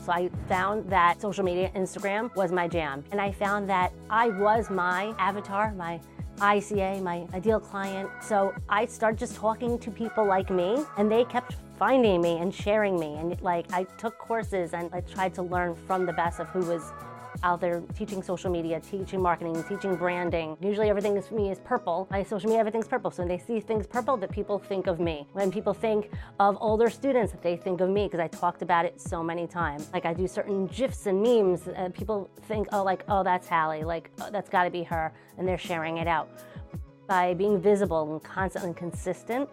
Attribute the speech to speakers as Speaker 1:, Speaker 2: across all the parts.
Speaker 1: So I found that social media, Instagram, was my jam. And I found that I was my avatar, my ICA, my ideal client. So I started just talking to people like me, and they kept finding me and sharing me. And like, I took courses and I tried to learn from the best of who was out there teaching social media, teaching marketing, teaching branding. Usually everything is, for me, is purple. My social media, everything's purple. So when they see things purple, that people think of me. When people think of older students, they think of me because I talked about it so many times. Like I do certain GIFs and memes, people think, oh, like, oh, that's Hallie, like, oh, that's gotta be her, and they're sharing it out. By being visible and constantly consistent,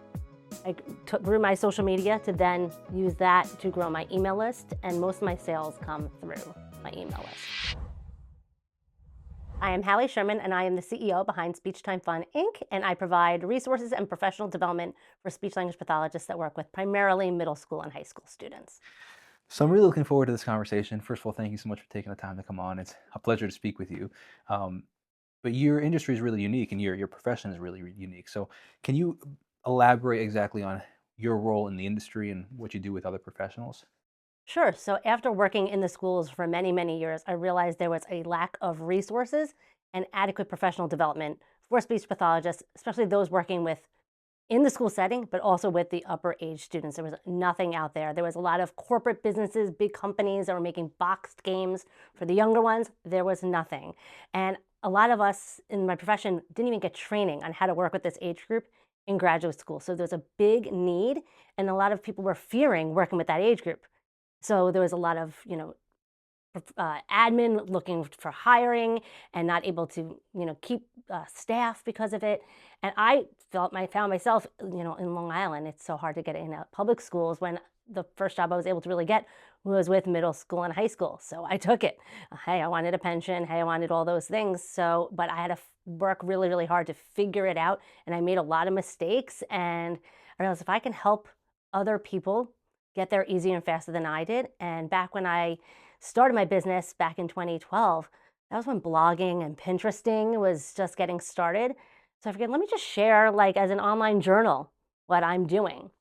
Speaker 1: I grew my social media to then use that to grow my email list, and most of my sales come through my email list. I am Hallie Sherman, and I am the CEO behind Speech Time Fun, Inc., and I provide resources and professional development for speech-language pathologists that work with primarily middle school and high school students.
Speaker 2: So I'm really looking forward to this conversation. First of all, thank you so much for taking the time to come on. It's a pleasure to speak with you. Um, but your industry is really unique, and your profession is really unique. So can you elaborate exactly on your role in the industry and what you do with other professionals?
Speaker 1: Sure. So after working in the schools for many, many years, I realized there was a lack of resources and adequate professional development for speech pathologists, especially those working with in the school setting, but also with the upper age students. There was nothing out there. There was a lot of corporate businesses, big companies that were making boxed games for the younger ones. There was nothing. And a lot of us in my profession didn't even get training on how to work with this age group in graduate school. So there's a big need, and a lot of people were fearing working with that age group. So there was a lot of, admin looking for hiring and not able to, keep staff because of it. And I found myself, in Long Island. It's so hard to get in public schools when the first job I was able to really get was with middle school and high school. So I took it. Hey, I wanted a pension. Hey, I wanted all those things. So, but I had to work really, really hard to figure it out. And I made a lot of mistakes. And I realized if I can help other people get there easier and faster than I did. And back when I started my business back in 2012, that was when blogging and Pinteresting was just getting started. So I figured, let me just share, like, as an online journal, what I'm doing.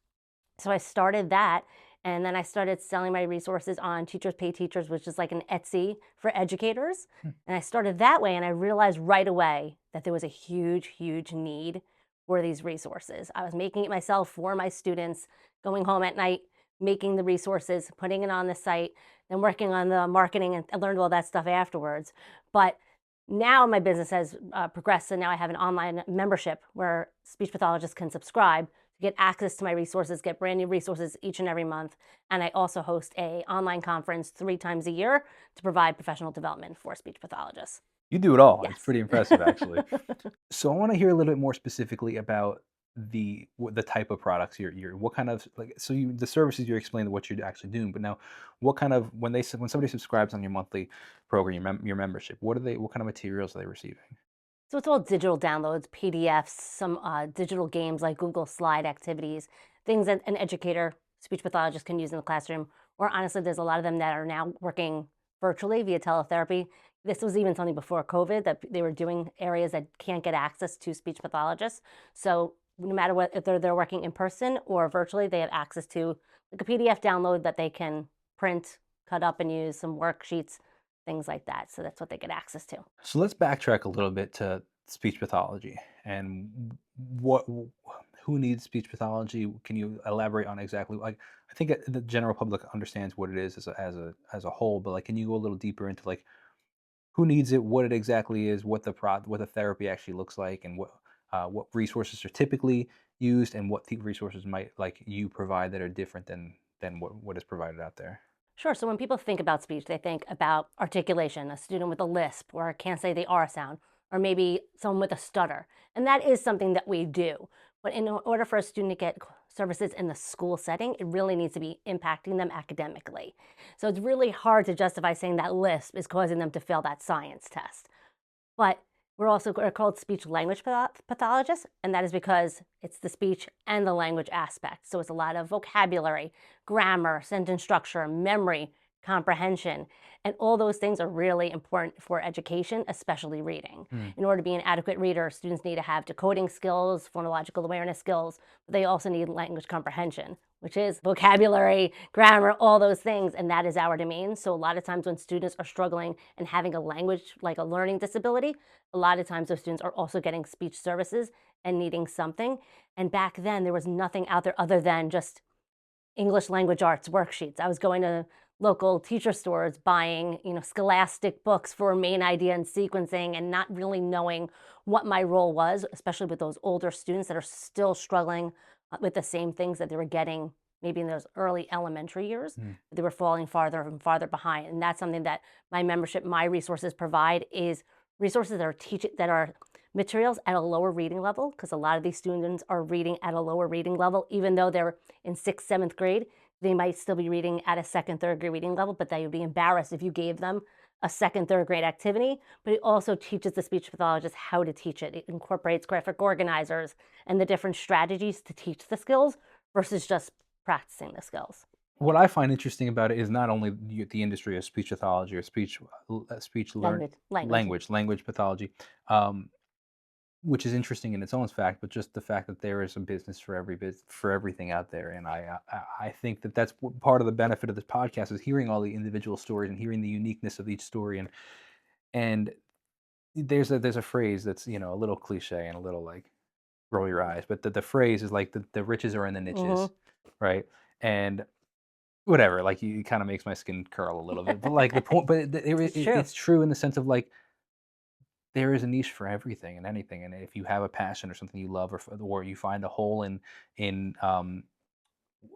Speaker 1: So I started that, and then I started selling my resources on Teachers Pay Teachers, which is like an Etsy for educators.
Speaker 2: Hmm.
Speaker 1: And I started that way, and I realized right away that there was a huge, huge need for these resources. I was making it myself for my students, going home at night, making the resources, putting it on the site, then working on the marketing, and I learned all that stuff afterwards. But now my business has progressed, and now I have an online membership where speech pathologists can subscribe to get access to my resources, get brand new resources each and every month. And I also host an online conference 3 times a year to provide professional development for speech pathologists.
Speaker 2: You do it all. It's
Speaker 1: Yes.
Speaker 2: pretty impressive, actually. So I want to hear a little bit more specifically about the type of products you're what kind of like so you the services you explained what you're actually doing, but now what kind of when somebody subscribes on your monthly program, your membership, what kind of materials are they receiving?
Speaker 1: So it's all digital downloads, PDFs, some digital games like Google Slide activities, things that an educator, speech pathologist can use in the classroom. Or honestly, there's a lot of them that are now working virtually via teletherapy. This was even something before COVID that they were doing areas that can't get access to speech pathologists. So no matter what, if they're working in person or virtually, they have access to like a PDF download that they can print, cut up and use, some worksheets, things like that. So that's what they get access to.
Speaker 2: So let's backtrack a little bit to speech pathology and what who needs speech pathology. Can you elaborate on exactly like I think the general public understands what it is as a whole, but like can you go a little deeper into like who needs it, what it exactly is, what the therapy actually looks like, and what resources are typically used, and what the resources might like you provide that are different than what is provided out there.
Speaker 1: Sure. So when people think about speech, they think about articulation, a student with a lisp or can't say the R sound, or maybe someone with a stutter. And that is something that we do. But in order for a student to get services in the school setting, it really needs to be impacting them academically. So it's really hard to justify saying that lisp is causing them to fail that science test. But we're called speech language pathologists, and that is because it's the speech and the language aspect. So it's a lot of vocabulary, grammar, sentence structure, memory, comprehension, and all those things are really important for education, especially reading.
Speaker 2: Mm.
Speaker 1: In order to be an adequate reader, students need to have decoding skills, phonological awareness skills, but they also need language comprehension, which is vocabulary, grammar, all those things, and that is our domain. So a lot of times when students are struggling and having a language, like a learning disability, a lot of times those students are also getting speech services and needing something. And back then, there was nothing out there other than just English language arts worksheets. I was going to local teacher stores buying, scholastic books for main idea and sequencing, and not really knowing what my role was, especially with those older students that are still struggling with the same things that they were getting maybe in those early elementary years.
Speaker 2: Mm.
Speaker 1: They were falling farther and farther behind. And that's something that my membership, my resources provide, is resources that are materials at a lower reading level, because a lot of these students are reading at a lower reading level, even though they're in 6th, 7th grade. They might still be reading at a 2nd, 3rd grade reading level, but they would be embarrassed if you gave them a 2nd, 3rd grade activity. But it also teaches the speech pathologist how to teach it. It incorporates graphic organizers and the different strategies to teach the skills versus just practicing the skills.
Speaker 2: What I find interesting about it is not only the industry of speech pathology or speech learn language pathology, um, which is interesting in its own fact, but just the fact that there is a business for for everything out there. And I think that that's part of the benefit of this podcast, is hearing all the individual stories and hearing the uniqueness of each story. And there's a phrase that's, a little cliche and a little like roll your eyes, but the phrase is like the riches are in the niches, right? And whatever, like, it kind of makes my skin curl a little bit, but like the point, but
Speaker 1: It's true.
Speaker 2: it's true in the sense of like, there is a niche for everything and anything, and if you have a passion or something you love, or you find a hole in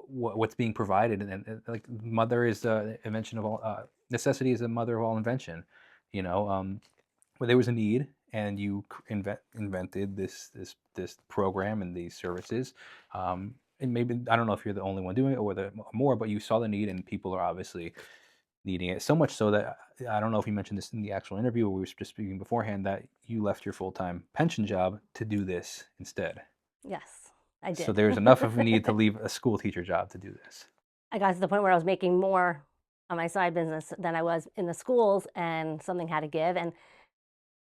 Speaker 2: what's being provided, and like, mother is the invention of all necessity is the mother of all invention, you know, where there was a need and you invented this program and these services, and maybe, I don't know if you're the only one doing it or the more, but you saw the need and people are obviously needing it so much so that, I don't know if you mentioned this in the actual interview or we were just speaking beforehand, that you left your full-time pension job to do this instead.
Speaker 1: Yes, I
Speaker 2: So
Speaker 1: did.
Speaker 2: there's enough of a need to leave a school teacher job to do this.
Speaker 1: I got to the point where I was making more on my side business than I was in the schools, and something had to give. And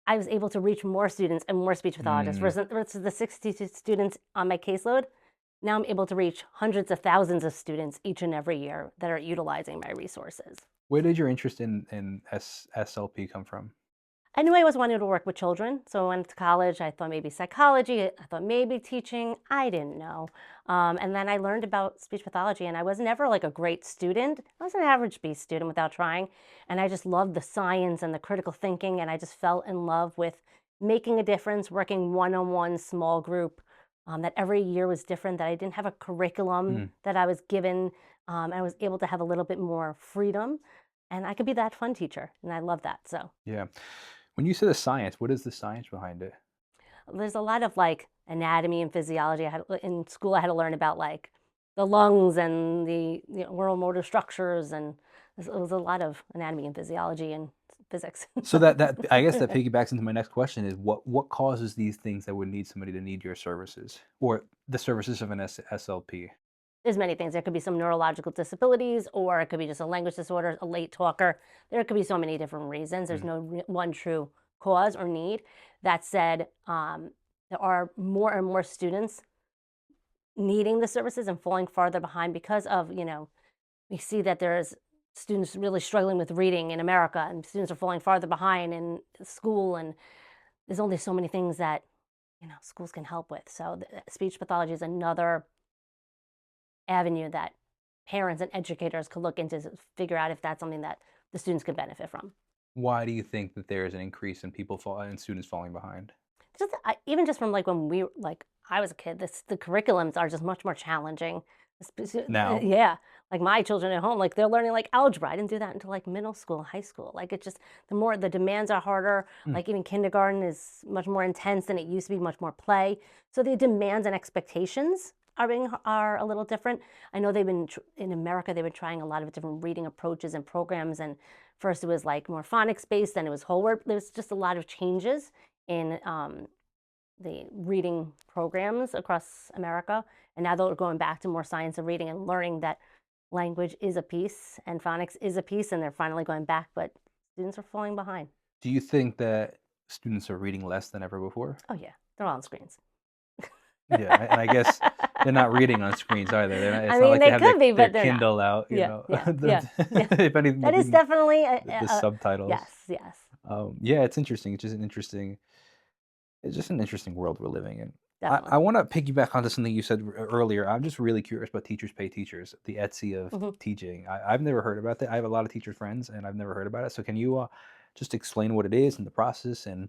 Speaker 1: I was able to reach more students and more speech pathologists.
Speaker 2: Mm.
Speaker 1: Versus the 60 students on my caseload, now I'm able to reach hundreds of thousands of students each and every year that are utilizing my resources.
Speaker 2: Where did your interest in SLP come from?
Speaker 1: I knew I always wanted to work with children, so I went to college. I thought maybe psychology, I thought maybe teaching, I didn't know. And then I learned about speech pathology, and I was never like a great student. I was an average B student without trying, and I just loved the science and the critical thinking, and I just fell in love with making a difference, working one-on-one, small group, that every year was different, that I didn't have a curriculum
Speaker 2: Mm.
Speaker 1: that I was given. I was able to have a little bit more freedom, and I could be that fun teacher, and I love that. So
Speaker 2: Yeah. When you say the science, what is the science behind it?
Speaker 1: there's a lot of like anatomy and physiology. In school, I had to learn about like the lungs and the neural motor structures, and it was a lot of anatomy and physiology and physics.
Speaker 2: So that I guess that piggybacks into my next question, is what causes these things that would need somebody to need your services or the services of an SLP?
Speaker 1: There's many things. There could be some neurological disabilities, or it could be just a language disorder, a late talker. There could be so many different reasons. There's
Speaker 2: Mm.
Speaker 1: no one true cause or need. That said, there are more and more students needing the services and falling farther behind because of, we see that there's students really struggling with reading in America, and students are falling farther behind in school, and there's only so many things that, schools can help with. So speech pathology is another avenue that parents and educators could look into to figure out if that's something that the students could benefit from.
Speaker 2: Why do you think that there is an increase in students falling behind?
Speaker 1: Even just from like when I was a kid, the curriculums are just much more challenging.
Speaker 2: Now?
Speaker 1: Yeah, like my children at home, like they're learning like algebra. I didn't do that until like middle school, high school. Like it just the demands are harder.
Speaker 2: Mm.
Speaker 1: Like even kindergarten is much more intense than it used to be, much more play. So the demands and expectations are a little different. I know in America they've been trying a lot of different reading approaches and programs. And first it was like more phonics based, then it was whole word. There was just a lot of changes in the reading programs across America. And now they're going back to more science of reading and learning that language is a piece and phonics is a piece, and they're finally going back, but students are falling behind.
Speaker 2: Do you think that students are reading less than ever before?
Speaker 1: Oh yeah, they're all on screens.
Speaker 2: Yeah, and I guess they're not reading on screens either. They're not,
Speaker 1: I
Speaker 2: it's not
Speaker 1: mean,
Speaker 2: like they
Speaker 1: they
Speaker 2: have
Speaker 1: could be,
Speaker 2: their
Speaker 1: but they're not.
Speaker 2: Kindle out, you
Speaker 1: Yeah,
Speaker 2: know.
Speaker 1: yeah, yeah, yeah.
Speaker 2: If anything, they're
Speaker 1: That is
Speaker 2: reading
Speaker 1: definitely
Speaker 2: the subtitles.
Speaker 1: yes, yes,
Speaker 2: Yeah, it's interesting. It's just an interesting world we're living in. I
Speaker 1: definitely.
Speaker 2: want to piggyback onto something you said earlier. I'm just really curious about teachers pay teachers, the Etsy of
Speaker 1: Mhm.
Speaker 2: teaching. I've never heard about that. I have a lot of teacher friends, and I've never heard about it. So can you just explain what it is and the process and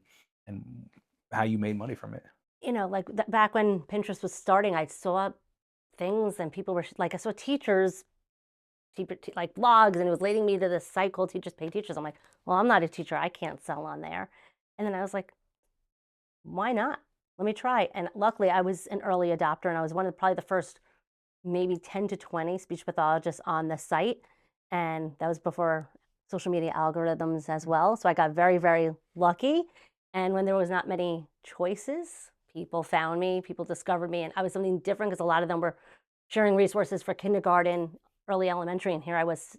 Speaker 2: how you made money from it?
Speaker 1: Like back when Pinterest was starting, I saw things and people were like, I saw teachers, like blogs, and it was leading me to this site called Teachers Pay Teachers. I'm like, well, I'm not a teacher. I can't sell on there. And then I was like, why not? Let me try. And luckily, I was an early adopter, and I was one of probably the first maybe 10 to 20 speech pathologists on the site. And that was before social media algorithms as well. So I got very, very lucky. And when there was not many choices, people found me, people discovered me, and I was something different because a lot of them were sharing resources for kindergarten, early elementary, and here I was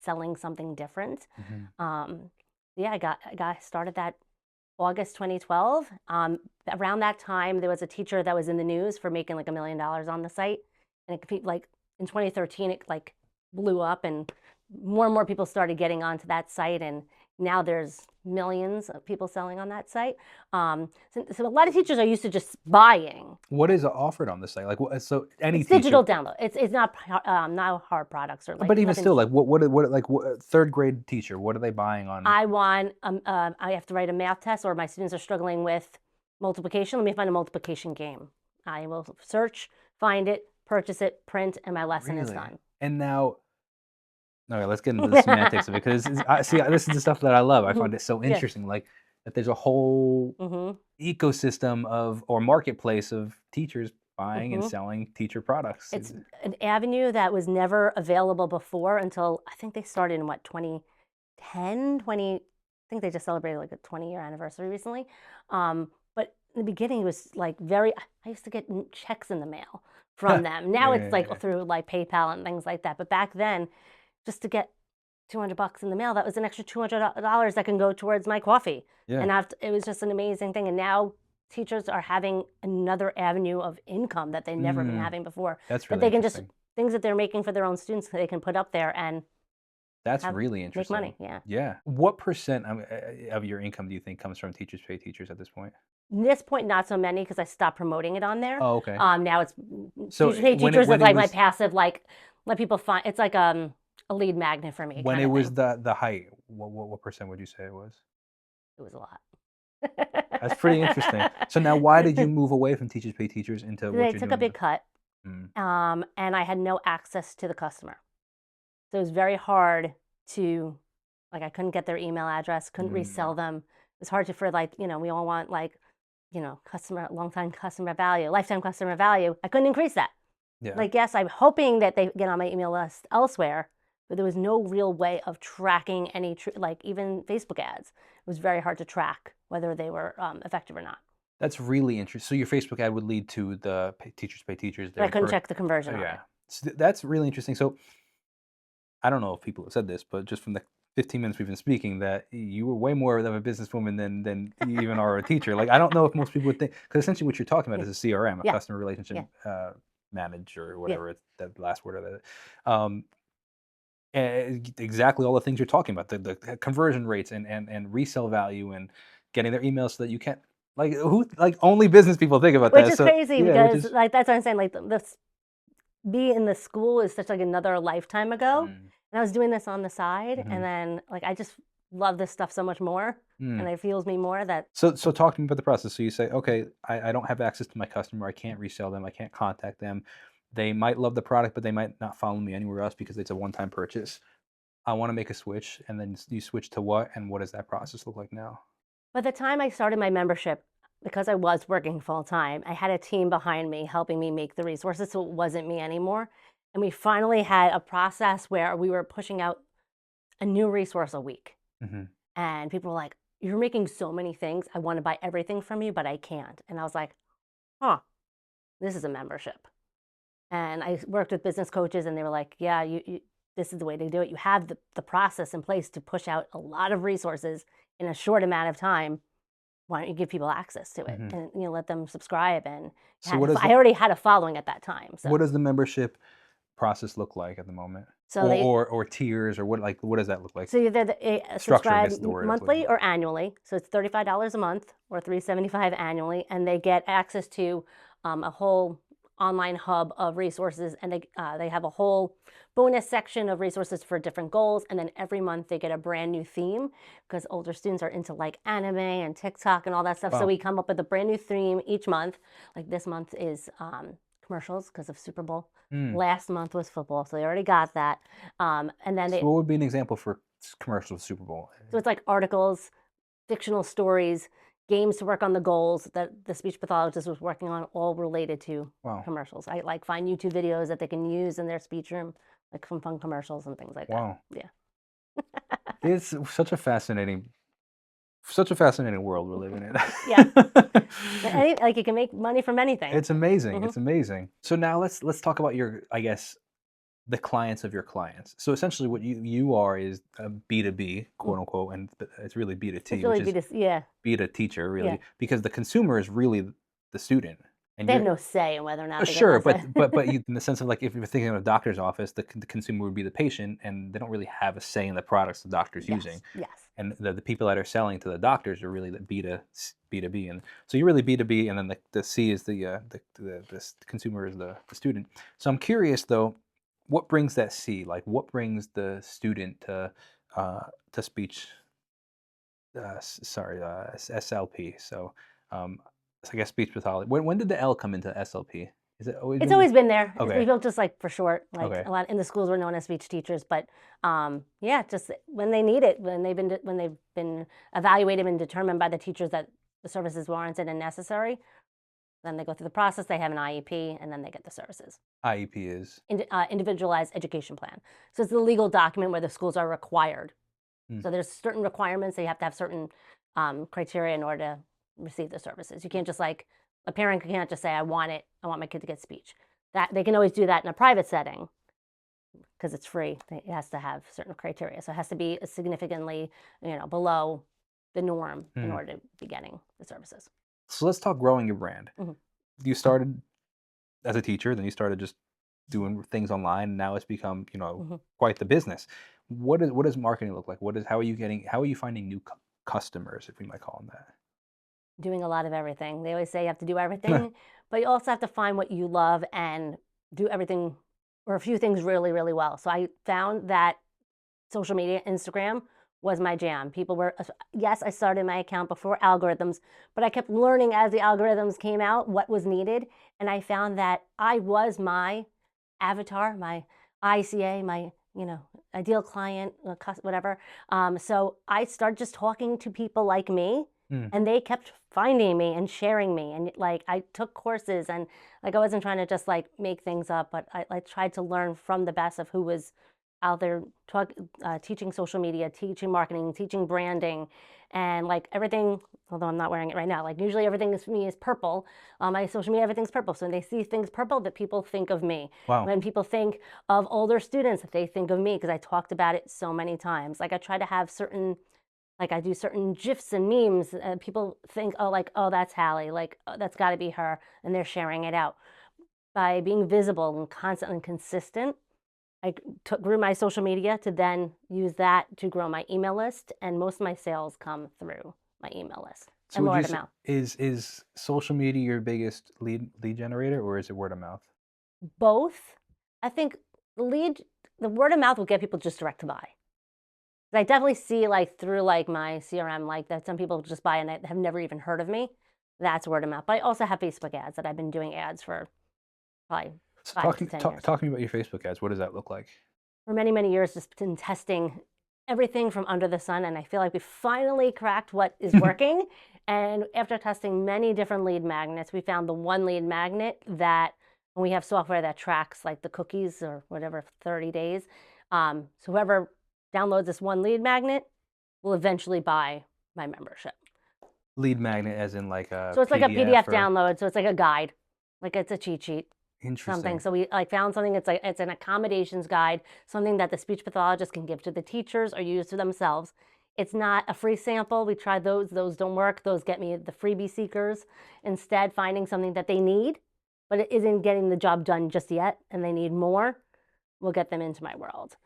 Speaker 1: selling something different.
Speaker 2: Mhm.
Speaker 1: Yeah, I got started that August 2012. Around that time, there was a teacher that was in the news for making like $1 million on the site, and it like in 2013, it like blew up, and more people started getting onto that site, and now there's millions of people selling on that site. So a lot of teachers are used to just buying.
Speaker 2: What is offered on the site? Like, so any
Speaker 1: It's
Speaker 2: teacher,
Speaker 1: digital download. It's not hard products or like
Speaker 2: but even
Speaker 1: nothing.
Speaker 2: still, like, like, third grade teacher, what are they buying on?
Speaker 1: I have to write a math test, or my students are struggling with multiplication. Let me find a multiplication game. I will search, find it, purchase it, print, and my lesson is
Speaker 2: Really?
Speaker 1: done.
Speaker 2: And now, okay, let's get into the semantics of it because I see this is the stuff that I love. I find it so
Speaker 1: Yeah.
Speaker 2: interesting, like that there's a whole
Speaker 1: Hmm.
Speaker 2: ecosystem of or marketplace of teachers buying and
Speaker 1: Hmm.
Speaker 2: selling teacher products.
Speaker 1: It's an avenue that was never available before until I think they started in what, 2010, 20. I think they just celebrated like a 20-year anniversary recently. But in the beginning, it was like I used to get checks in the mail from them. Now it's like
Speaker 2: Yeah,
Speaker 1: through like PayPal and things like that. But back then, just to get $200 in the mail, that was an extra $200 that can go towards my coffee.
Speaker 2: yeah.
Speaker 1: And it was just an amazing thing. And now teachers are having another avenue of income that they never been
Speaker 2: Mm,
Speaker 1: having before.
Speaker 2: that's
Speaker 1: That
Speaker 2: really
Speaker 1: they can just
Speaker 2: interesting.
Speaker 1: things that they're making for their own students, they can put up there and
Speaker 2: That's
Speaker 1: have
Speaker 2: really
Speaker 1: make
Speaker 2: interesting.
Speaker 1: money. Yeah.
Speaker 2: Yeah. What percent of your income do you think comes from teachers pay teachers at this point?
Speaker 1: At this point, not so many because I stopped promoting it on there.
Speaker 2: Oh, okay.
Speaker 1: Now it's
Speaker 2: So
Speaker 1: teachers pay
Speaker 2: when it
Speaker 1: teachers is
Speaker 2: when it
Speaker 1: like my
Speaker 2: was
Speaker 1: passive, like let people find. It's like a lead magnet for me
Speaker 2: when
Speaker 1: kind
Speaker 2: it
Speaker 1: of
Speaker 2: was
Speaker 1: thing.
Speaker 2: the height, what percent would you say it was?
Speaker 1: It was a lot.
Speaker 2: That's pretty interesting. So now why did you move away from teachers pay teachers into what
Speaker 1: They
Speaker 2: you're
Speaker 1: took a
Speaker 2: doing
Speaker 1: big
Speaker 2: now?
Speaker 1: cut,
Speaker 2: Mm,
Speaker 1: and I had no access to the customer. So it was very hard to, like, I couldn't get their email address, couldn't
Speaker 2: mm,
Speaker 1: resell them. It was hard to, for like, we all want like, long-time customer value, lifetime customer value. I couldn't increase that.
Speaker 2: yeah.
Speaker 1: Like, yes, I'm hoping that they get on my email list elsewhere, but there was no real way of tracking any, like even Facebook ads. It was very hard to track whether they were effective or not.
Speaker 2: That's really interesting. So your Facebook ad would lead to the teachers pay teachers,
Speaker 1: But I
Speaker 2: their
Speaker 1: couldn't
Speaker 2: per
Speaker 1: check the
Speaker 2: oh,
Speaker 1: conversion on
Speaker 2: yeah.
Speaker 1: it.
Speaker 2: That's really interesting. So I don't know if people have said this, but just from the 15 minutes we've been speaking, that you were way more of a businesswoman than you even are a teacher. Like I don't know if most people would think because essentially what you're talking about
Speaker 1: Yeah,
Speaker 2: is a CRM, a
Speaker 1: yeah,
Speaker 2: customer relationship
Speaker 1: yeah,
Speaker 2: manager or
Speaker 1: yeah.
Speaker 2: whatever it's that last word of it. Um, exactly all the things you're talking about, the conversion rates and resale value and getting their emails so that you can't like only business people think about
Speaker 1: Which
Speaker 2: that.
Speaker 1: is
Speaker 2: So
Speaker 1: crazy
Speaker 2: yeah, which
Speaker 1: because,
Speaker 2: is
Speaker 1: like, that's what I'm saying. Like, be in the school is such like another lifetime ago,
Speaker 2: mm,
Speaker 1: and I was doing this on the side, and
Speaker 2: mhm,
Speaker 1: then like I just love this stuff so much more,
Speaker 2: mm.
Speaker 1: and it fuels me more that
Speaker 2: So talk to me about the process. So you say, okay, I don't have access to my customer. I can't resell them. I can't contact them. They might love the product, but they might not follow me anywhere else because it's a one-time purchase. I want to make a switch, and then you switch to what, and what does that process look like now?
Speaker 1: by the time I started my membership, because I was working full time, I had a team behind me helping me make the resources, so it wasn't me anymore. And we finally had a process where we were pushing out a new resource a week.
Speaker 2: Hmm.
Speaker 1: And people were like, "You're making so many things. I want to buy everything from you, but I can't." And I was like, huh, this is a membership. And I worked with business coaches, and they were like, yeah, this is the way to do it. You have the process in place to push out a lot of resources in a short amount of time. Why don't you give people access to it
Speaker 2: Hmm.
Speaker 1: and let them subscribe? And
Speaker 2: So what is
Speaker 1: I already had a following at that time.
Speaker 2: what
Speaker 1: So
Speaker 2: does the membership process look like at the moment?
Speaker 1: so they
Speaker 2: Or tiers, or what does that look like?
Speaker 1: so you either
Speaker 2: Structure, I
Speaker 1: subscribe
Speaker 2: guess, is the word I was looking
Speaker 1: monthly
Speaker 2: for.
Speaker 1: or annually. So it's $35 a month or $375 annually, and they get access to a whole online hub of resources, and they have a whole bonus section of resources for different goals. And then every month they get a brand new theme because older students are into like anime and TikTok and all that stuff. So
Speaker 2: Wow.
Speaker 1: we come up with a brand new theme each month. Like this month is commercials because of Super Bowl.
Speaker 2: Mm.
Speaker 1: Last month was football, so they already got that. And then
Speaker 2: So what would be an example for commercials Super Bowl?
Speaker 1: so it's like articles, fictional stories, games to work on the goals that the speech pathologist was working on, all related to
Speaker 2: Wow.
Speaker 1: commercials. I like find YouTube videos that they can use in their speech room, like some fun commercials and things like that.
Speaker 2: Wow.
Speaker 1: Yeah.
Speaker 2: It's such a fascinating world we're living
Speaker 1: Yeah.
Speaker 2: in.
Speaker 1: Like you can make money from anything.
Speaker 2: It's amazing.
Speaker 1: Hmm.
Speaker 2: It's amazing. So now let's talk about your, I guess, the clients of your clients. So essentially what you are is a B2B, quote unquote, and it's really
Speaker 1: It's
Speaker 2: B2T, which
Speaker 1: really
Speaker 2: is
Speaker 1: yeah,
Speaker 2: be to teacher,
Speaker 1: yeah.
Speaker 2: really, because the consumer is really the student, and
Speaker 1: They have
Speaker 2: you're
Speaker 1: no say in whether or not they get
Speaker 2: sure,
Speaker 1: less.
Speaker 2: but you, in the sense of like if you're thinking of a doctor's office, the consumer would be the patient, and they don't really have a say in the products the doctor's using,
Speaker 1: Yes, yes.
Speaker 2: and the people that are selling to the doctors are really the B2B, and so you're really B2B, and then the C is the consumer is the student. So I'm curious though, what brings that C? Like what brings the student to speech SLP. So I guess speech pathology. When did the L come into SLP? Is it always
Speaker 1: It's
Speaker 2: been?
Speaker 1: always been there. We
Speaker 2: Okay.
Speaker 1: built just like for short, like
Speaker 2: Okay.
Speaker 1: a lot in the schools we're known as speech teachers, but yeah, just when they need it, when they've been evaluated and determined by the teachers that the service is warranted and necessary, then they go through the process. They have an IEP, and then they get the services.
Speaker 2: IEP is.
Speaker 1: Individualized education plan. So it's the legal document where the schools are required.
Speaker 2: Mm.
Speaker 1: So there's certain requirements. They have to have certain criteria in order to receive the services. You can't just like a parent can't just say, I want it. I want my kid to get speech. That they can always do that in a private setting because it's free. It has to have certain criteria. So it has to be significantly, below the norm in
Speaker 2: Mm.
Speaker 1: order to be getting the services.
Speaker 2: So let's talk growing your brand.
Speaker 1: Mhm.
Speaker 2: You started as a teacher, then you started just doing things online. And now it's become
Speaker 1: Mhm.
Speaker 2: quite the business. What does marketing look like? How are you finding new customers, if we might call them
Speaker 1: Doing a lot of everything. They always say you have to do
Speaker 2: that?
Speaker 1: everything, but you also have to find what you love and do everything or a few things really, really well. So I found that social media, Instagram was my jam. People were, yes, I started my account before algorithms, but I kept learning as the algorithms came out what was needed. And I found that I was my avatar, my ICA, my, ideal client, whatever. So I started just talking to people like me,
Speaker 2: Mm.
Speaker 1: and they kept finding me and sharing me. And like I took courses, and like I wasn't trying to just like make things up, but I tried to learn from the best of who was out there teaching social media, teaching marketing, teaching branding, and like everything. Although I'm not wearing it right now, like usually everything is for me is purple. My social media, everything's purple. So when they see things purple, that people think of me.
Speaker 2: Wow.
Speaker 1: When people think of older students, they think of me because I talked about it so many times. Like I try to have certain, like I do certain gifs and memes. People think, oh, like, oh, that's Hallie. Like, oh, that's got to be her, and they're sharing it out. By being visible and constant and consistent, I grew my social media to then use that to grow my email list, and most of my sales come through my email list
Speaker 2: So
Speaker 1: and
Speaker 2: would you
Speaker 1: word of
Speaker 2: say
Speaker 1: mouth.
Speaker 2: is social media your biggest lead generator, or is it word of mouth?
Speaker 1: Both. I think the word of mouth will get people just direct to buy. I definitely see like through like my CRM, like that some people just buy and they have never even heard of me. That's word of mouth. But I also have Facebook ads that I've been doing ads for probably
Speaker 2: So
Speaker 1: 5 to 10 years.
Speaker 2: talk to me about your Facebook ads. What does that look like?
Speaker 1: For many, many years, just been testing everything from under the sun. And I feel like we finally cracked what is working. And after testing many different lead magnets, we found the one lead magnet that, when we have software that tracks like the cookies or whatever, 30 days. So whoever downloads this one lead magnet will eventually buy my membership.
Speaker 2: Lead magnet as in like a
Speaker 1: So it's like a
Speaker 2: PDF
Speaker 1: PDF
Speaker 2: or
Speaker 1: download. So it's like a guide, like it's a cheat sheet. something.
Speaker 2: Interesting.
Speaker 1: So we like found something. It's an accommodations guide, something that the speech pathologist can give to the teachers or use for themselves. It's not a free sample. We tried those. Those don't work. Those get me the freebie seekers. Instead, finding something that they need, but it isn't getting the job done just yet, and they need more, will get them into my world.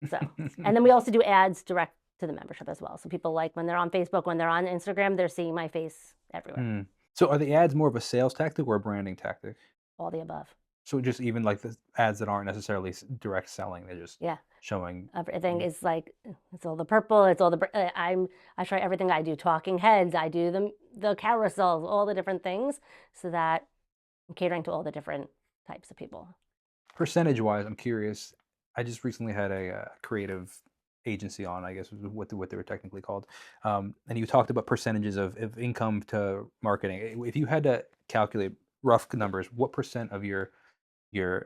Speaker 1: So, and then we also do ads direct to the membership as well. So people like when they're on Facebook, when they're on Instagram, they're seeing my face everywhere.
Speaker 2: So are the ads more of a sales tactic or a branding tactic?
Speaker 1: All the above.
Speaker 2: So just even like the ads that aren't necessarily direct selling, they're just
Speaker 1: Yeah.
Speaker 2: showing.
Speaker 1: Everything is like, it's all the purple, it's all the, I try everything. I do talking heads, I do the carousels, all the different things, so that I'm catering to all the different types of people.
Speaker 2: Percentage wise, I'm curious. I just recently had a creative agency on, I guess was what they were technically called, and you talked about percentages of income to marketing. If you had to calculate rough numbers, what percent of your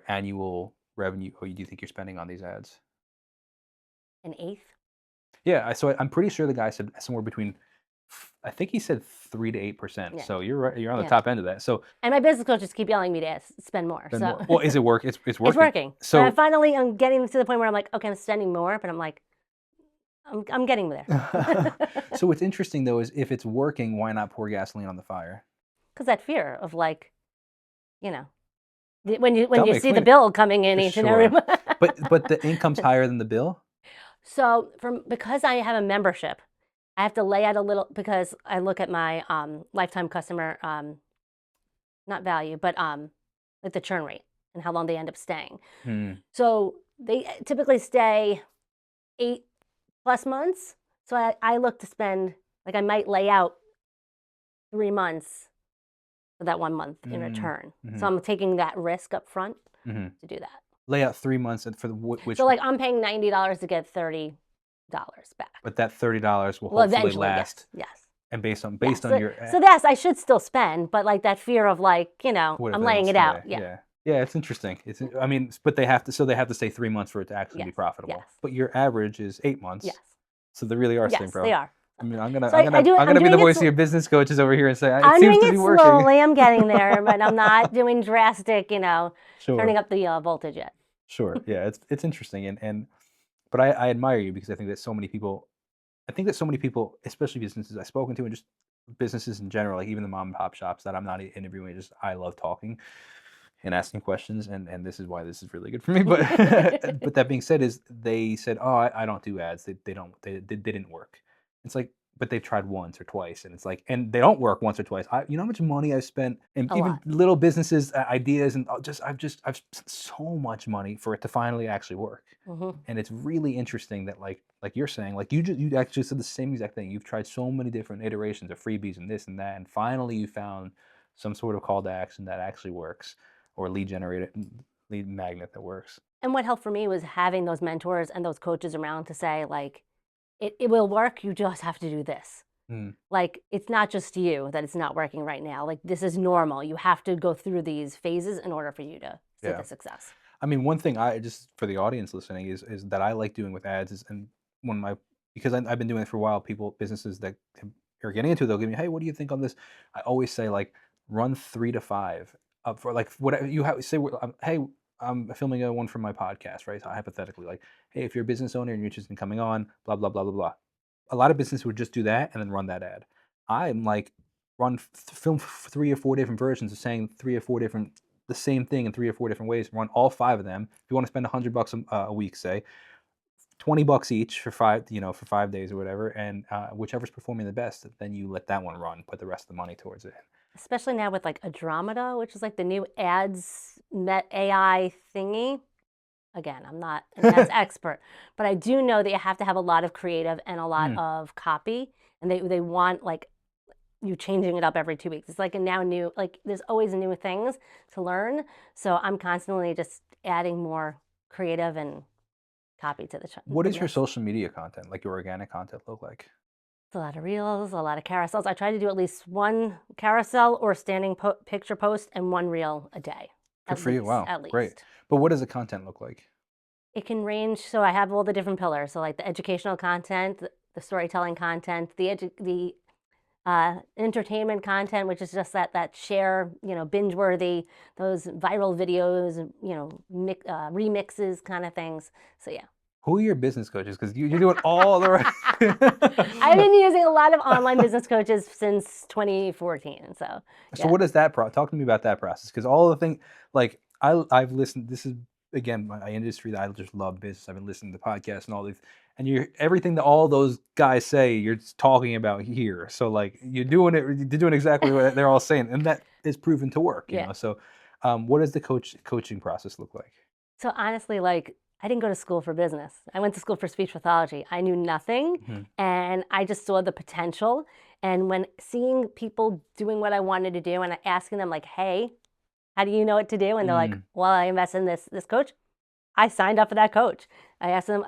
Speaker 2: annual revenue or do you think you're spending on these ads?
Speaker 1: An eighth?
Speaker 2: Yeah, I'm pretty sure the guy said somewhere between, I think he said 3 to 8%.
Speaker 1: Yeah.
Speaker 2: So you're right, you're on the
Speaker 1: Yeah.
Speaker 2: top end of that. So
Speaker 1: And my business coaches keep yelling at me to spend more.
Speaker 2: then
Speaker 1: So
Speaker 2: well, is it work? It's working.
Speaker 1: it's working.
Speaker 2: So
Speaker 1: And finally, I'm getting to the point where I'm like, okay, I'm spending more, but I'm like, I'm getting there.
Speaker 2: so what's interesting though is if it's working, why not pour gasoline on the fire?
Speaker 1: Because that fear of like, you know, when you
Speaker 2: Tell me,
Speaker 1: see the
Speaker 2: explain it.
Speaker 1: bill coming in each and every
Speaker 2: Sure.
Speaker 1: month.
Speaker 2: But the income's higher than the bill?
Speaker 1: So because I have a membership, I have to lay out a little, because I look at my lifetime customer, not value, but like the churn rate and how long they end up staying. So they typically stay 8+ months. So I look to spend, like I might lay out 3 months for that 1 month in return. So I'm taking that risk up front to do that.
Speaker 2: Lay out 3 months and for the which.
Speaker 1: So like I'm paying $90 to get $30 back.
Speaker 2: But that $30 will
Speaker 1: Well,
Speaker 2: hopefully
Speaker 1: eventually,
Speaker 2: last.
Speaker 1: yes.
Speaker 2: And based on your.
Speaker 1: So yes, I should still spend, but like that fear of like, you know,
Speaker 2: What if
Speaker 1: I'm
Speaker 2: they
Speaker 1: laying
Speaker 2: don't
Speaker 1: it out.
Speaker 2: stay?
Speaker 1: Yeah.
Speaker 2: Yeah, it's interesting. I mean, but they have to stay 3 months for it to actually be
Speaker 1: Yes,
Speaker 2: profitable.
Speaker 1: yes.
Speaker 2: But your average is 8 months.
Speaker 1: Yes.
Speaker 2: So they really are staying
Speaker 1: Yes,
Speaker 2: pro.
Speaker 1: they are.
Speaker 2: I mean, I'm
Speaker 1: So
Speaker 2: gonna be the voice of your business coaches over here and say it
Speaker 1: I'm
Speaker 2: seems
Speaker 1: doing
Speaker 2: to be
Speaker 1: it
Speaker 2: working.
Speaker 1: slowly. I'm getting there, but I'm not doing drastic, you know,
Speaker 2: Sure.
Speaker 1: turning up the voltage yet.
Speaker 2: Sure. Yeah, it's interesting but I admire you because I think that so many people, especially businesses I've spoken to and just businesses in general, like even the mom and pop shops that I'm not interviewing, just I love talking and asking questions, and this is why this is really good for me. But but that being said, is they said, oh, I don't do ads. They didn't work. It's like, but they've tried once or twice, and it's like, and they don't work once or twice. You know how much money I've spent, and
Speaker 1: A
Speaker 2: even
Speaker 1: lot.
Speaker 2: little businesses ideas, and I've spent so much money for it to finally actually work. And it's really interesting that like you're saying, like you actually said the same exact thing. You've tried so many different iterations of freebies and this and that, and finally you found some sort of call to action that actually works, or lead magnet that works.
Speaker 1: And what helped for me was having those mentors and those coaches around to say like, it will work. You just have to do this. Like, it's not just you that it's not working right now. Like, this is normal. You have to go through these phases in order for you to see the success.
Speaker 2: I mean, one thing I just for the audience listening is that I like doing with ads is, and because I've been doing it for a while, businesses that are getting into it, they'll give me, hey, what do you think on this? I always say like run 3 to 5 up for like whatever you have. Say, hey, I'm filming one for my podcast, right? So hypothetically, like, hey, if you're a business owner and you're interested in coming on, blah blah blah blah blah. A lot of businesses would just do that and then run that ad. I'm like, film 3 or 4 different versions of saying 3 or 4 different the same thing in 3 or 4 different ways. Run all 5 of them. If you want to spend $100 a week, say $20 each for 5 days or whatever, and whichever's performing the best, then you let that one run. Put the rest of the money towards it.
Speaker 1: Especially now with like Andromeda, which is like the new ads met AI thingy. Again, I'm not an ads expert, but I do know that you have to have a lot of creative and a lot of copy, and they want like you changing it up every 2 weeks. It's like there's always new things to learn. So I'm constantly just adding more creative and copy to the channel.
Speaker 2: What does your social media content, like your organic content, look like?
Speaker 1: It's a lot of reels, a lot of carousels. I try to do at least one carousel or standing picture post and one reel a day.
Speaker 2: Good for you. Wow,
Speaker 1: at least.
Speaker 2: Great. But what does the content look like?
Speaker 1: It can range. So I have all the different pillars. So like the educational content, the storytelling content, the entertainment content, which is just that share, binge worthy, those viral videos, remixes kind of things. So yeah.
Speaker 2: Who are your business coaches? Because you're doing all the
Speaker 1: I've
Speaker 2: right.
Speaker 1: been using a lot of online business coaches since 2014. So
Speaker 2: So
Speaker 1: yeah.
Speaker 2: what is that talk to me about that process? Because all the things, like I've listened. This is again my industry that I just love business. I've been listening to podcasts and all these, and you're everything that all those guys say. You're just talking about here. So like you're doing exactly what they're all saying, and that is proven to work.
Speaker 1: Yeah.
Speaker 2: So, what does the coaching process look like?
Speaker 1: So honestly, like I didn't go to school for business. I went to school for speech pathology. I knew nothing
Speaker 2: Mhm.
Speaker 1: and I just saw the potential. And when seeing people doing what I wanted to do and asking them like, hey, how do you know what to do? And they're like,
Speaker 2: Mm.
Speaker 1: well, I invest in this coach. I signed up for that coach. I asked them,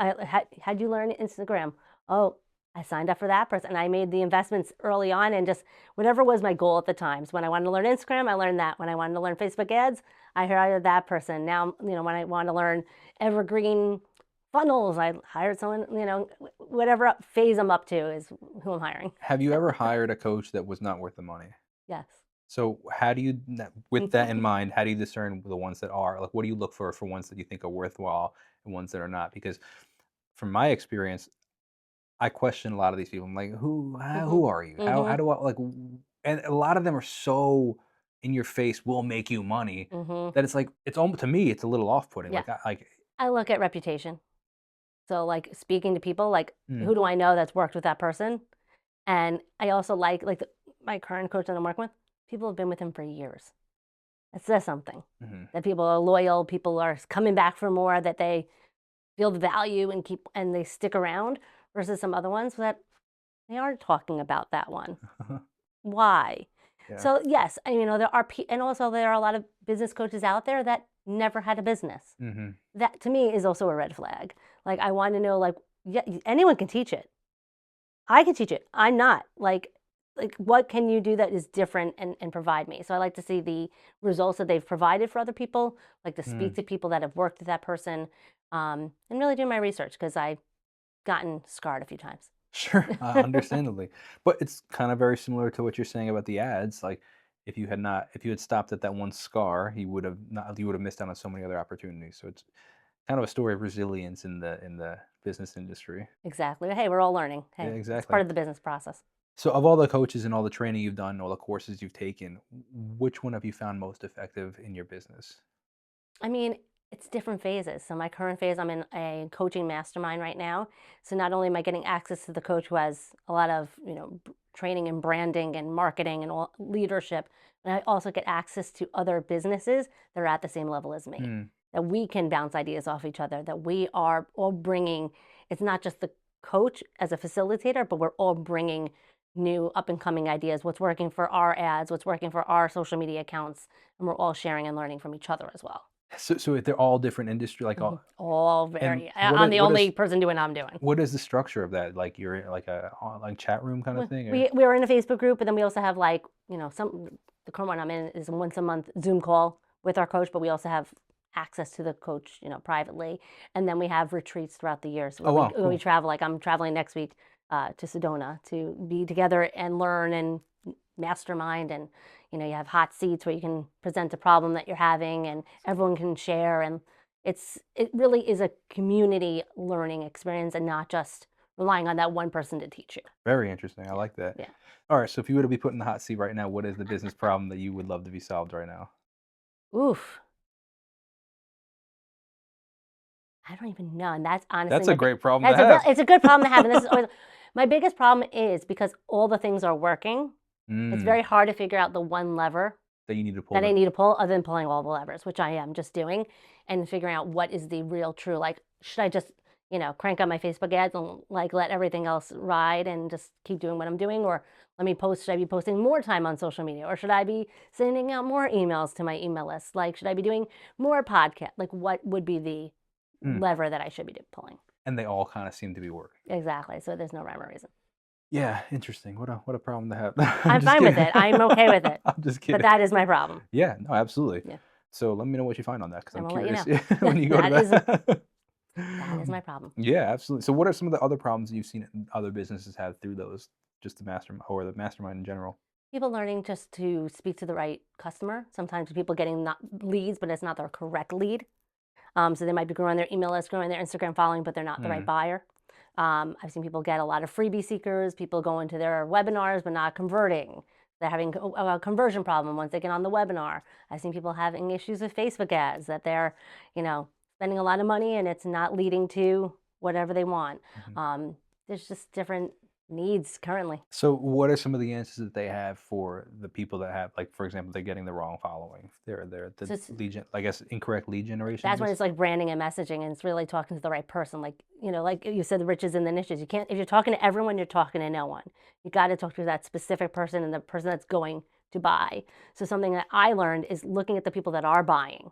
Speaker 1: how'd you learn Instagram? Oh, I signed up for that person. And I made the investments early on and just whatever was my goal at the time. So when I wanted to learn Instagram, I learned that. When I wanted to learn Facebook ads, I hired that person. Now, when I want to learn evergreen funnels, I hired someone, whatever phase I'm up to is who I'm hiring.
Speaker 2: Have you ever hired a coach that was not worth the money?
Speaker 1: Yes.
Speaker 2: So how do you, with that in mind, how do you discern the ones that are? Like, what do you look for ones that you think are worthwhile and ones that are not? Because from my experience, I question a lot of these people. I'm like,
Speaker 1: hmm
Speaker 2: who are you? How
Speaker 1: hmm
Speaker 2: do I like? And a lot of them are so in your face, will make you money,
Speaker 1: hmm
Speaker 2: that it's like it's almost to me, it's a little off putting.
Speaker 1: Yeah.
Speaker 2: Like
Speaker 1: I look at reputation. So like speaking to people, like
Speaker 2: mm,
Speaker 1: who do I know that's worked with that person? And I also my current coach that I'm working with, people have been with him for years. It says something
Speaker 2: mhm.
Speaker 1: that people are loyal, people are coming back for more, that they feel the value and they stick around versus some other ones that they aren't talking about that one. Why?
Speaker 2: Yeah.
Speaker 1: So yes, and also there are a lot of business coaches out there that never had a business.
Speaker 2: Hmm.
Speaker 1: That to me is also a red flag. Like I want to know, like, yeah, anyone can teach it. I can teach it. I'm not like what can you do that is different and provide me? So I like to see the results that they've provided for other people, like to speak
Speaker 2: Mm.
Speaker 1: to people that have worked with that person, and really do my research because I've gotten scarred a few times.
Speaker 2: Sure, understandably. But it's kind of very similar to what you're saying about the ads. Like, if you had stopped at that one scar, you would have missed out on so many other opportunities. So it's kind of a story of resilience in the business industry.
Speaker 1: Exactly. Hey, we're all learning.
Speaker 2: Yeah,
Speaker 1: Hey, it's
Speaker 2: exactly.
Speaker 1: part of the business process.
Speaker 2: So of all the coaches and all the training you've done, all the courses you've taken, which one have you found most effective in your business?
Speaker 1: I mean, it's different phases. So my current phase, I'm in a coaching mastermind right now. So not only am I getting access to the coach who has a lot of, training and branding and marketing and all leadership, and I also get access to other businesses that are at the same level as me.
Speaker 2: Hmm.
Speaker 1: That we can bounce ideas off each other, that we are all bringing, it's not just the coach as a facilitator, but we're all bringing new up and coming ideas, what's working for our ads, what's working for our social media accounts, and we're all sharing and learning from each other as well.
Speaker 2: So they're all different industry, like all.
Speaker 1: All
Speaker 2: And
Speaker 1: very. I'm the only person doing what I'm doing.
Speaker 2: what is the structure of that? Like you're in like a online chat room kind of thing, or?
Speaker 1: We're in a Facebook group, and then we also have the current one I'm in is a once a month Zoom call with our coach, but we also have access to the coach, privately, and then we have retreats throughout the years
Speaker 2: Oh
Speaker 1: where
Speaker 2: wow,
Speaker 1: we
Speaker 2: cool.
Speaker 1: travel. Like I'm traveling next week to Sedona to be together and learn and mastermind, and you have hot seats where you can present a problem that you're having, and everyone can share, and it really is a community learning experience, and not just relying on that one person to teach you.
Speaker 2: Very interesting. I like that.
Speaker 1: Yeah.
Speaker 2: All right, so if you were to be put in the hot seat right now, what is the business problem that you would love to be solved right now?
Speaker 1: Oof. I don't even know. And that's honestly
Speaker 2: That's a
Speaker 1: my big,
Speaker 2: great problem to
Speaker 1: that's a real,
Speaker 2: have.
Speaker 1: it's a good problem to have. And this is always my biggest problem is because all the things are working. It's
Speaker 2: Mm,
Speaker 1: very hard to figure out the one lever
Speaker 2: that you need to pull
Speaker 1: that I
Speaker 2: the.
Speaker 1: need to pull other than pulling all the levers, which I am just doing, and figuring out what is the real true. Like, should I just, crank on my Facebook ads and like let everything else ride and just keep doing what I'm doing? Or should I be posting more time on social media? Or should I be sending out more emails to my email list? Like, should I be doing more podcast? Like, what would be the
Speaker 2: Mm,
Speaker 1: lever that I should be pulling?
Speaker 2: and they all kind of seem to be working.
Speaker 1: Exactly. So there's no rhyme or reason.
Speaker 2: Yeah, interesting. What a problem to have. I'm
Speaker 1: I'm
Speaker 2: just
Speaker 1: fine with
Speaker 2: kidding.
Speaker 1: it. I'm okay with it.
Speaker 2: I'm just
Speaker 1: But
Speaker 2: kidding.
Speaker 1: that is my problem.
Speaker 2: Yeah, no, absolutely.
Speaker 1: Yeah.
Speaker 2: So let me know what you find on that because
Speaker 1: I
Speaker 2: I'm
Speaker 1: will let you
Speaker 2: curious
Speaker 1: know.
Speaker 2: when you go to
Speaker 1: That is
Speaker 2: that.
Speaker 1: that is my problem.
Speaker 2: Yeah, absolutely. So what are some of the other problems you've seen other businesses have through those, just the mastermind or the mastermind in general?
Speaker 1: People learning just to speak to the right customer. Sometimes people getting not leads, but it's not their correct lead. So they might be growing their email list, growing their Instagram following, but they're not the right
Speaker 2: Mm,
Speaker 1: buyer. I've seen people get a lot of freebie seekers, people go into their webinars but not converting. They're having a conversion problem once they get on the webinar. I've seen people having issues with Facebook ads that they're, spending a lot of money and it's not leading to whatever they want.
Speaker 2: mhm.
Speaker 1: There's just different needs currently.
Speaker 2: So what are some of the answers that they have for the people that have, like, for example, they're getting the wrong following? They're the
Speaker 1: So it's
Speaker 2: lead gen, I guess, incorrect lead generation, I
Speaker 1: That's when
Speaker 2: guess?
Speaker 1: it's like branding and messaging, and it's really talking to the right person. Like you said, the riches and the niches. You can't, if you're talking to everyone, you're talking to no one. You got to talk to that specific person and the person that's going to buy. So something that I learned is looking at the people that are buying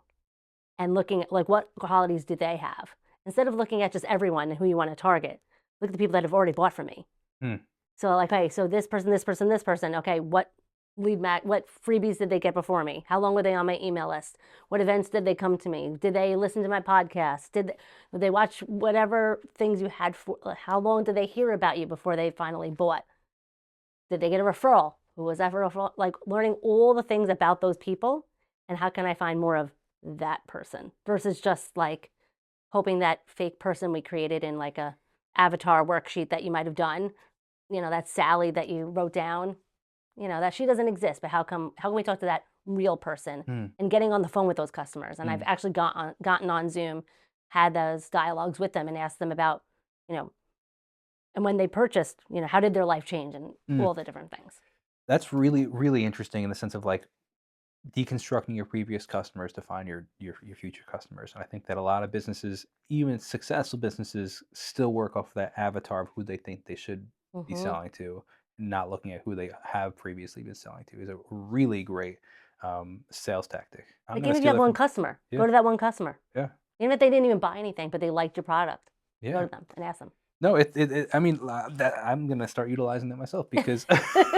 Speaker 1: and looking at like what qualities do they have instead of looking at just everyone and who you want to target. Look at the people that have already bought from me.
Speaker 2: Hmm.
Speaker 1: So like, hey, so this person, this person, this person. Okay, what what freebies did they get before me? How long were they on my email list? What events did they come to me? Did they listen to my podcast? Did they watch whatever things you had for? How long did they hear about you before they finally bought? Did they get a referral? Who was that referral? Like learning all the things about those people and how can I find more of that person versus just like hoping that fake person we created in like a avatar worksheet that you might have done, that Sally that you wrote down, that she doesn't exist, but how can we talk to that real person
Speaker 2: Hmm.
Speaker 1: and getting on the phone with those customers? And I've
Speaker 2: Hmm.
Speaker 1: actually gotten on Zoom, had those dialogues with them and asked them about, you know, and when they purchased, how did their life change and
Speaker 2: Hmm.
Speaker 1: all the different things.
Speaker 2: That's really, really interesting in the sense of like deconstructing your previous customers to find your future customers. And I think that a lot of businesses, even successful businesses, still work off that avatar of who they think they should be
Speaker 1: Hmm.
Speaker 2: selling to, not looking at who they have previously been selling to. Is a really great sales tactic. I'm
Speaker 1: Like
Speaker 2: gonna
Speaker 1: even if you
Speaker 2: steal
Speaker 1: have
Speaker 2: that
Speaker 1: one
Speaker 2: from.
Speaker 1: customer,
Speaker 2: Yeah,
Speaker 1: go to that one customer.
Speaker 2: yeah,
Speaker 1: Even if they didn't even buy anything, but they liked your product, go
Speaker 2: yeah.
Speaker 1: to them and ask them.
Speaker 2: No, I mean, that I'm gonna start utilizing that myself because,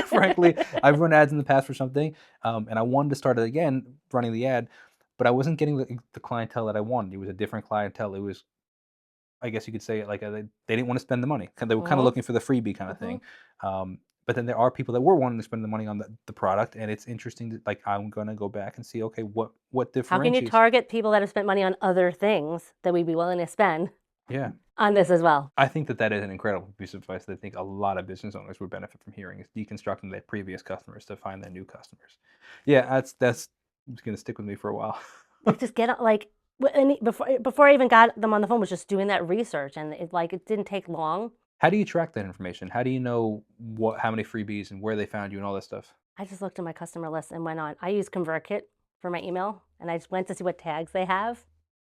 Speaker 2: frankly, I've run ads in the past for something, and I wanted to start it again, running the ad, but I wasn't getting the clientele that I wanted. It was a different clientele. It was, I guess you could say, like, they didn't want to spend the money. They were kind of
Speaker 1: Hmm.
Speaker 2: looking for the freebie kind of
Speaker 1: Hmm.
Speaker 2: thing. But then there are people that were wanting to spend the money on the product, and it's interesting that, like, I'm gonna go back and see, okay, what
Speaker 1: How can you
Speaker 2: differentiates?
Speaker 1: target people that have spent money on other things that we'd be willing to spend
Speaker 2: Yeah.
Speaker 1: on this as well?
Speaker 2: I think that that is an incredible piece of advice that I think a lot of business owners would benefit from hearing is deconstructing their previous customers to find their new customers. Yeah, that's going to stick with me for a while.
Speaker 1: Like just get like before I even got them on the phone was just doing that research and it didn't take long.
Speaker 2: How do you track that information? How do you know how many freebies and where they found you and all that stuff?
Speaker 1: I just looked at my customer list and went on. I use ConvertKit for my email and I just went to see what tags they have.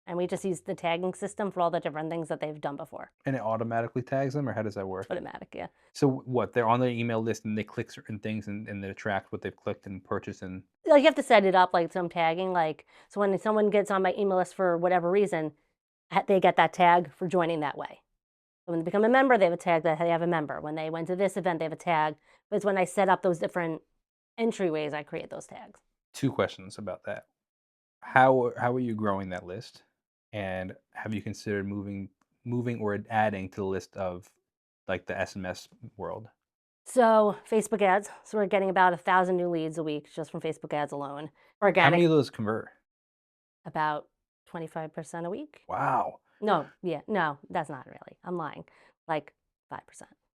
Speaker 1: And we just used the tagging system for all the different things that they've done before.
Speaker 2: And it automatically tags them, or how does that
Speaker 1: It's
Speaker 2: work?
Speaker 1: automatic, yeah.
Speaker 2: So what? They're on their email list and they click certain things and it tracks what they've clicked and purchased and.
Speaker 1: Like you have to set it up like some tagging. Like so when someone gets on my email list for whatever reason, they get that tag for joining that way. So when they become a member, they have a tag that they have a member. When they went to this event, they have a tag. But it's when I set up those different entryways, I create those tags.
Speaker 2: Two questions about that. How are you growing that list? And have you considered moving or adding to the list of like the SMS world?
Speaker 1: So Facebook ads. So we're getting about 1,000 new leads a week just from Facebook ads alone.
Speaker 2: How many
Speaker 1: Organic,
Speaker 2: of those convert?
Speaker 1: about 25% a week.
Speaker 2: Wow.
Speaker 1: No, yeah, no, that's not really. I'm lying. Like 5%.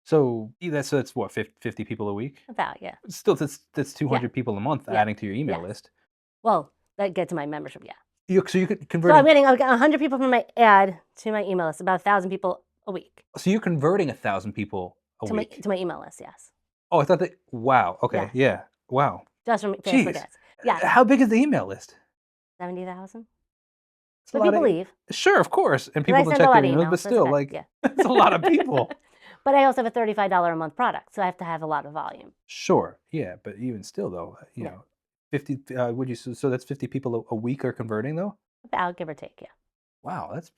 Speaker 2: So that's what, 50 people a week?
Speaker 1: About, yeah.
Speaker 2: Still, that's
Speaker 1: Yeah,
Speaker 2: 200 people a month
Speaker 1: yeah,
Speaker 2: adding to your email
Speaker 1: yes.
Speaker 2: list.
Speaker 1: Well, that gets to my membership, yeah.
Speaker 2: So you could
Speaker 1: So
Speaker 2: converting.
Speaker 1: I'm getting 100 people from my ad to my email list, about 1,000 people a week
Speaker 2: So you're converting 1,000 people a
Speaker 1: to my
Speaker 2: week.
Speaker 1: to my email list, yes.
Speaker 2: Oh, I thought that. Wow. Okay.
Speaker 1: Yes.
Speaker 2: Yeah. Wow.
Speaker 1: Just from Facebook
Speaker 2: Jeez.
Speaker 1: ads. Yes.
Speaker 2: How big is the email list?
Speaker 1: 70,000.
Speaker 2: It's a
Speaker 1: But
Speaker 2: lot
Speaker 1: people
Speaker 2: of.
Speaker 1: leave.
Speaker 2: Sure, of course, and
Speaker 1: 'Cause I
Speaker 2: people don't
Speaker 1: send a
Speaker 2: check
Speaker 1: lot
Speaker 2: their
Speaker 1: of
Speaker 2: emails, but
Speaker 1: emails, so it's
Speaker 2: still,
Speaker 1: okay.
Speaker 2: like,
Speaker 1: Yeah.
Speaker 2: it's a lot of people.
Speaker 1: But I also have a $35 a month product, so I have to have a lot of volume.
Speaker 2: Sure, yeah, but even still, though,
Speaker 1: Yeah.
Speaker 2: 50. Would you? So that's 50 people a week are converting, though.
Speaker 1: About give or take, yeah.
Speaker 2: Wow, that's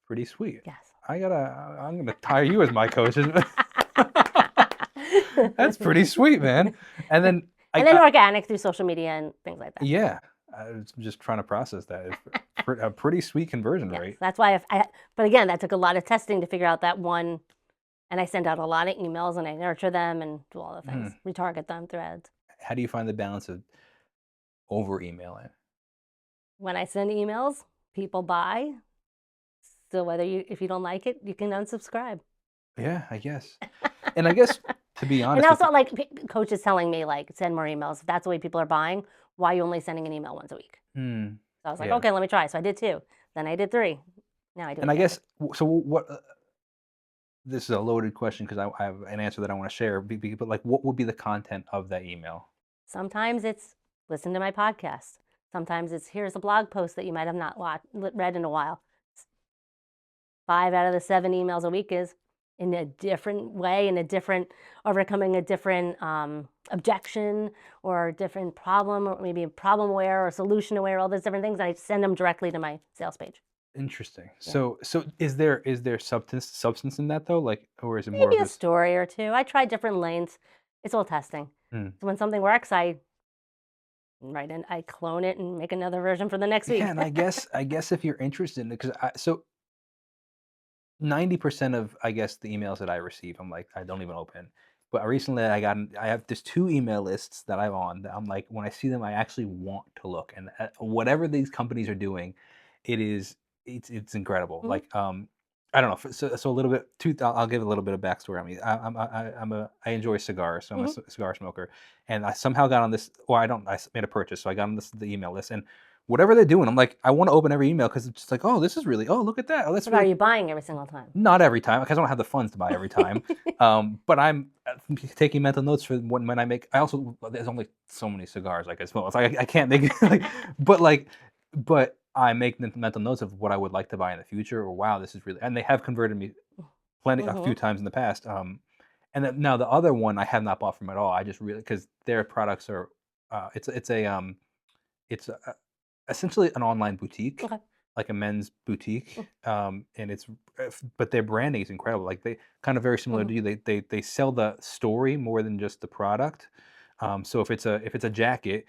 Speaker 2: pretty sweet.
Speaker 1: Yes.
Speaker 2: I'm gonna hire you as my coach. That's pretty sweet, man. And then
Speaker 1: And then organic through social media and things like that.
Speaker 2: yeah, I was just trying to process that. It's a pretty sweet conversion
Speaker 1: Yes,
Speaker 2: rate.
Speaker 1: that's why but again, that took a lot of testing to figure out that one. And I send out a lot of emails and I nurture them and do all the
Speaker 2: Hmm.
Speaker 1: things, retarget them, threads.
Speaker 2: How do you find the balance of over emailing?
Speaker 1: When I send emails, people buy. So if you don't like it, you can unsubscribe.
Speaker 2: Yeah, I guess. And I guess to be
Speaker 1: And
Speaker 2: honest with
Speaker 1: also,
Speaker 2: you,
Speaker 1: like coaches telling me, like, send more emails. If that's the way people are buying, why are you only sending an email once a week?
Speaker 2: hmm,
Speaker 1: So I was like,
Speaker 2: yeah.
Speaker 1: okay, let me try. So I did 2. Then I did 3. Now I do
Speaker 2: And
Speaker 1: it
Speaker 2: I
Speaker 1: daily.
Speaker 2: guess so. What this is a loaded question because I have an answer that I want to share. But like, what would be the content of that email?
Speaker 1: Sometimes it's listen to my podcast. Sometimes it's here's a blog post that you might have not read in a while. 5 out of the 7 emails a week is in a different way, in a different, overcoming a different objection or a different problem, or maybe a problem aware or solution aware, all those different things. I send them directly to my sales page.
Speaker 2: Interesting.
Speaker 1: Yeah.
Speaker 2: So is there substance in that though? Like, or is it more of
Speaker 1: Maybe a
Speaker 2: this?
Speaker 1: story or two. I try different lanes. It's all testing.
Speaker 2: Hmm.
Speaker 1: So when something works, I clone it and make another version for the next
Speaker 2: Yeah,
Speaker 1: week.
Speaker 2: and I guess if you're interested in it, because 90% of, I guess, the emails that I receive, I'm like, I don't even open. But recently I have there's 2 email lists that I'm on that I'm like, when I see them, I actually want to look. And whatever these companies are doing, it is it's incredible.
Speaker 1: Mhm.
Speaker 2: Like, I don't know. So a little bit. I'll give a little bit of backstory on me. I enjoy cigars, so I'm a
Speaker 1: Mhm.
Speaker 2: cigar smoker, and I somehow got on this. Or I don't. Made a purchase, so I got on the email list, and whatever they're doing, I'm like, I want to open every email because it's just like, oh, this is really, oh, look at that, oh, that's
Speaker 1: But are
Speaker 2: really
Speaker 1: you buying every single time?
Speaker 2: not every time, because I don't have the funds to buy every time. But I'm taking mental notes for when I make. I also there's only so many cigars I can smoke. It's like I can't make like, but like, but I make mental notes of what I would like to buy in the future. Or wow, this is really, and they have converted me a few
Speaker 1: Mhm.
Speaker 2: times in the past. And then, now the other one I have not bought from at all. I just really because their products are, it's essentially an online boutique,
Speaker 1: Okay.
Speaker 2: like a men's boutique,
Speaker 1: Mm.
Speaker 2: and but their branding is incredible. Like they kind of very similar
Speaker 1: Mhm.
Speaker 2: to you. They sell the story more than just the product. So if it's a jacket,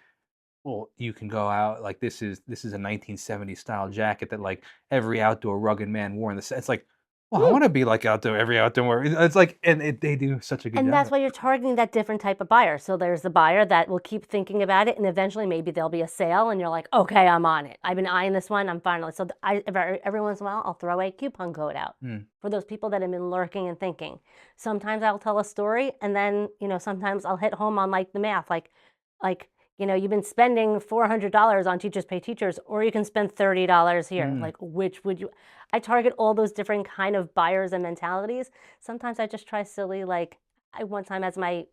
Speaker 2: well, you can go out like this is a 1970s style jacket that like every outdoor rugged man wore in it's like, well, I
Speaker 1: Mm.
Speaker 2: want to be like every outdoor wear. It's like, and they do such a good
Speaker 1: And
Speaker 2: job.
Speaker 1: that's why you're targeting that different type of buyer. So there's the buyer that will keep thinking about it, and eventually maybe there'll be a sale, and you're like, okay, I'm on it. I've been eyeing this one. I'm finally. So every once in a while, I'll throw a coupon code out
Speaker 2: Mm,
Speaker 1: for those people that have been lurking and thinking. Sometimes I'll tell a story, and then sometimes I'll hit home on like the math, like you've been spending $400 on Teachers Pay Teachers, or you can spend $30 here.
Speaker 2: mm.
Speaker 1: Like, which would you? I target all those different kind of buyers and mentalities. Sometimes I just try silly, like I one time as my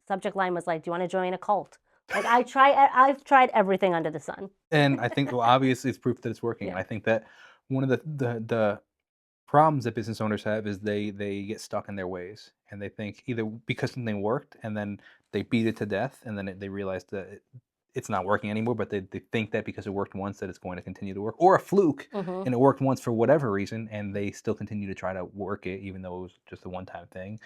Speaker 1: subject line was like, "Do you want to join a cult?" Like I've tried everything under the sun.
Speaker 2: And I think, well, obviously it's proof that it's working. And
Speaker 1: Yeah.
Speaker 2: I think that one of the problems that business owners have is they get stuck in their ways, and they think either because something worked and then they beat it to death, and then they realize that it's not working anymore, but they think that because it worked once that it's going to continue to work, or a fluke,
Speaker 1: Hmm.
Speaker 2: and it worked once for whatever reason, and they still continue to try to work it even though it was just a one-time thing.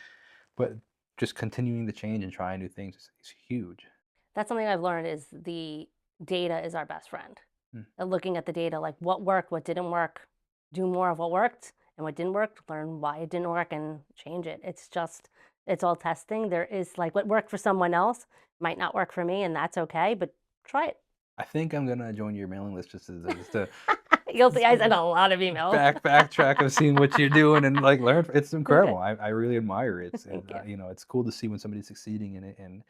Speaker 2: But just continuing to change and try new things is huge.
Speaker 1: That's something I've learned is the data is our best friend.
Speaker 2: Mm.
Speaker 1: Looking at the data, like what worked, what didn't work, do more of what worked, and what didn't work, learn why it didn't work and change it. It's all testing. There is like what worked for someone else might not work for me, and that's okay, but try it.
Speaker 2: I think I'm gonna join your mailing list just to
Speaker 1: You'll see, I send a lot of emails.
Speaker 2: backtrack of seeing what you're doing and like learn. It's
Speaker 1: Okay.
Speaker 2: incredible. I really admire it.
Speaker 1: Thank you.
Speaker 2: It's cool to see when somebody's succeeding in it, and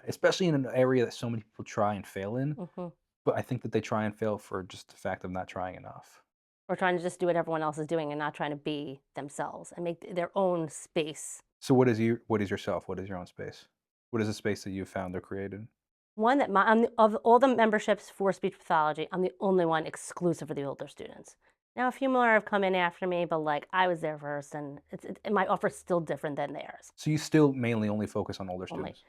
Speaker 2: especially in an area that so many people try and fail in.
Speaker 1: Hmm.
Speaker 2: But I think that they try and fail for just the fact of not trying enough.
Speaker 1: Or trying to just do what everyone else is doing and not trying to be themselves and make their own space.
Speaker 2: So what is yourself? What is your own space? What is a space that you've found or created?
Speaker 1: One that of all the memberships for speech pathology, I'm the only one exclusive for the older students. Now, a few more have come in after me, but like I was there first, and and my offer's still different than theirs.
Speaker 2: So you still mainly only focus on older
Speaker 1: Only
Speaker 2: students.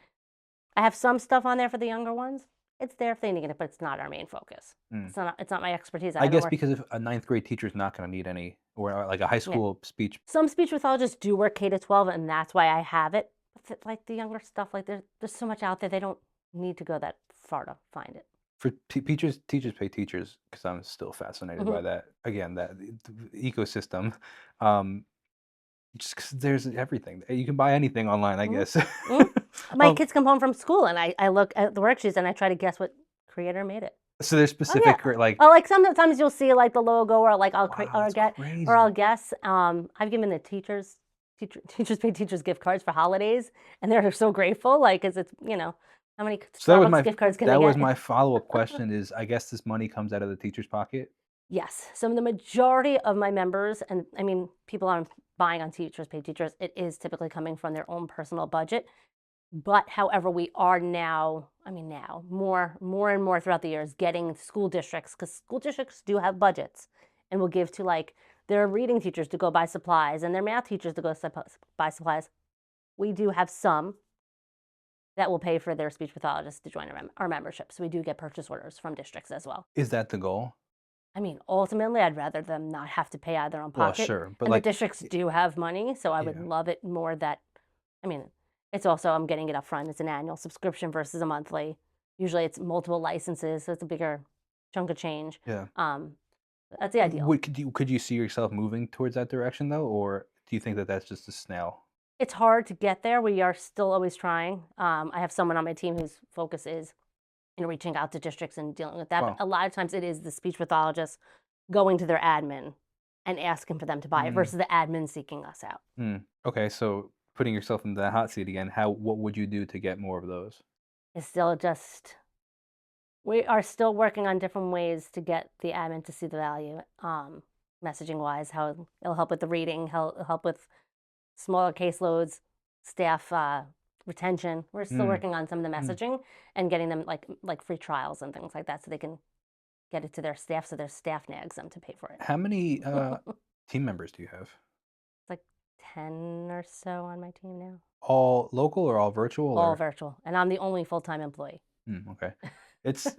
Speaker 1: I have some stuff on there for the younger ones. It's there if they need it, but it's not our main focus.
Speaker 2: Mm.
Speaker 1: It's not my expertise. I
Speaker 2: I
Speaker 1: haven't
Speaker 2: guess
Speaker 1: worked.
Speaker 2: because if a ninth grade teacher is not going to need any, or like a high
Speaker 1: Yeah,
Speaker 2: school speech.
Speaker 1: some speech pathologists do work K to 12, and that's why I have it. But like the younger stuff, like there's so much out there, they don't need to go that far to find it.
Speaker 2: For teachers pay teachers, because I'm still fascinated
Speaker 1: Hmm.
Speaker 2: by that. Again, that the ecosystem. Um, just 'cause there's everything. You can buy anything online, I
Speaker 1: Hmm.
Speaker 2: guess.
Speaker 1: Hmm. My
Speaker 2: Um,
Speaker 1: kids come home from school and I look at the worksheets and I try to guess what creator made it.
Speaker 2: so there's
Speaker 1: Oh yeah.
Speaker 2: specific like,
Speaker 1: Oh, like sometimes you'll see like the logo or like I'll create
Speaker 2: wow, that's
Speaker 1: or I'll
Speaker 2: crazy.
Speaker 1: guess. I've given the teachers pay teachers gift cards for holidays, and they're so grateful. Like, 'cause it's how many
Speaker 2: So
Speaker 1: Starbucks gift cards can they
Speaker 2: that was
Speaker 1: get?
Speaker 2: my follow-up question is, I guess this money comes out of the teacher's pocket?
Speaker 1: Yes. So the majority of my members, and I mean people aren't buying on teachers pay teachers. It is typically coming from their own personal budget. But however, we are now, I mean now, more and more throughout the years getting school districts, because school districts do have budgets and will give to like their reading teachers to go buy supplies and their math teachers to go buy supplies. We do have some that will pay for their speech pathologists to join our membership. So we do get purchase orders from districts as well.
Speaker 2: Is that the goal?
Speaker 1: I mean, ultimately, I'd rather them not have to pay out of their own
Speaker 2: Well,
Speaker 1: pocket.
Speaker 2: sure, but
Speaker 1: And the
Speaker 2: like,
Speaker 1: districts do have money, so I would
Speaker 2: yeah.
Speaker 1: love it more that, I mean, it's also, I'm getting it up front. It's an annual subscription versus a monthly. Usually it's multiple licenses, so it's a bigger chunk of change.
Speaker 2: Yeah.
Speaker 1: Um, that's the ideal.
Speaker 2: Could you see yourself moving towards that direction though, or do you think that that's just a snail?
Speaker 1: It's hard to get there. We are still always trying. I have someone on my team whose focus is reaching out to districts and dealing with that. But
Speaker 2: Wow.
Speaker 1: a lot of times it is the speech pathologist going to their admin and asking for them to buy it
Speaker 2: Mm,
Speaker 1: versus the admin seeking us out.
Speaker 2: okay, so putting yourself in the hot seat again, what would you do to get more of those?
Speaker 1: It's still just, we are still working on different ways to get the admin to see the value, messaging wise, how it'll help with the reading, help with smaller caseloads, staff retention. We're still
Speaker 2: Mm,
Speaker 1: working on some of the
Speaker 2: mm.
Speaker 1: messaging and getting them like free trials and things like that so they can get it to their staff so their staff nags them to pay for it.
Speaker 2: How many team members do you have?
Speaker 1: It's like 10 or so on my team now,
Speaker 2: All local or all virtual
Speaker 1: all
Speaker 2: or?
Speaker 1: virtual. And I'm the only full time employee.
Speaker 2: Okay. It's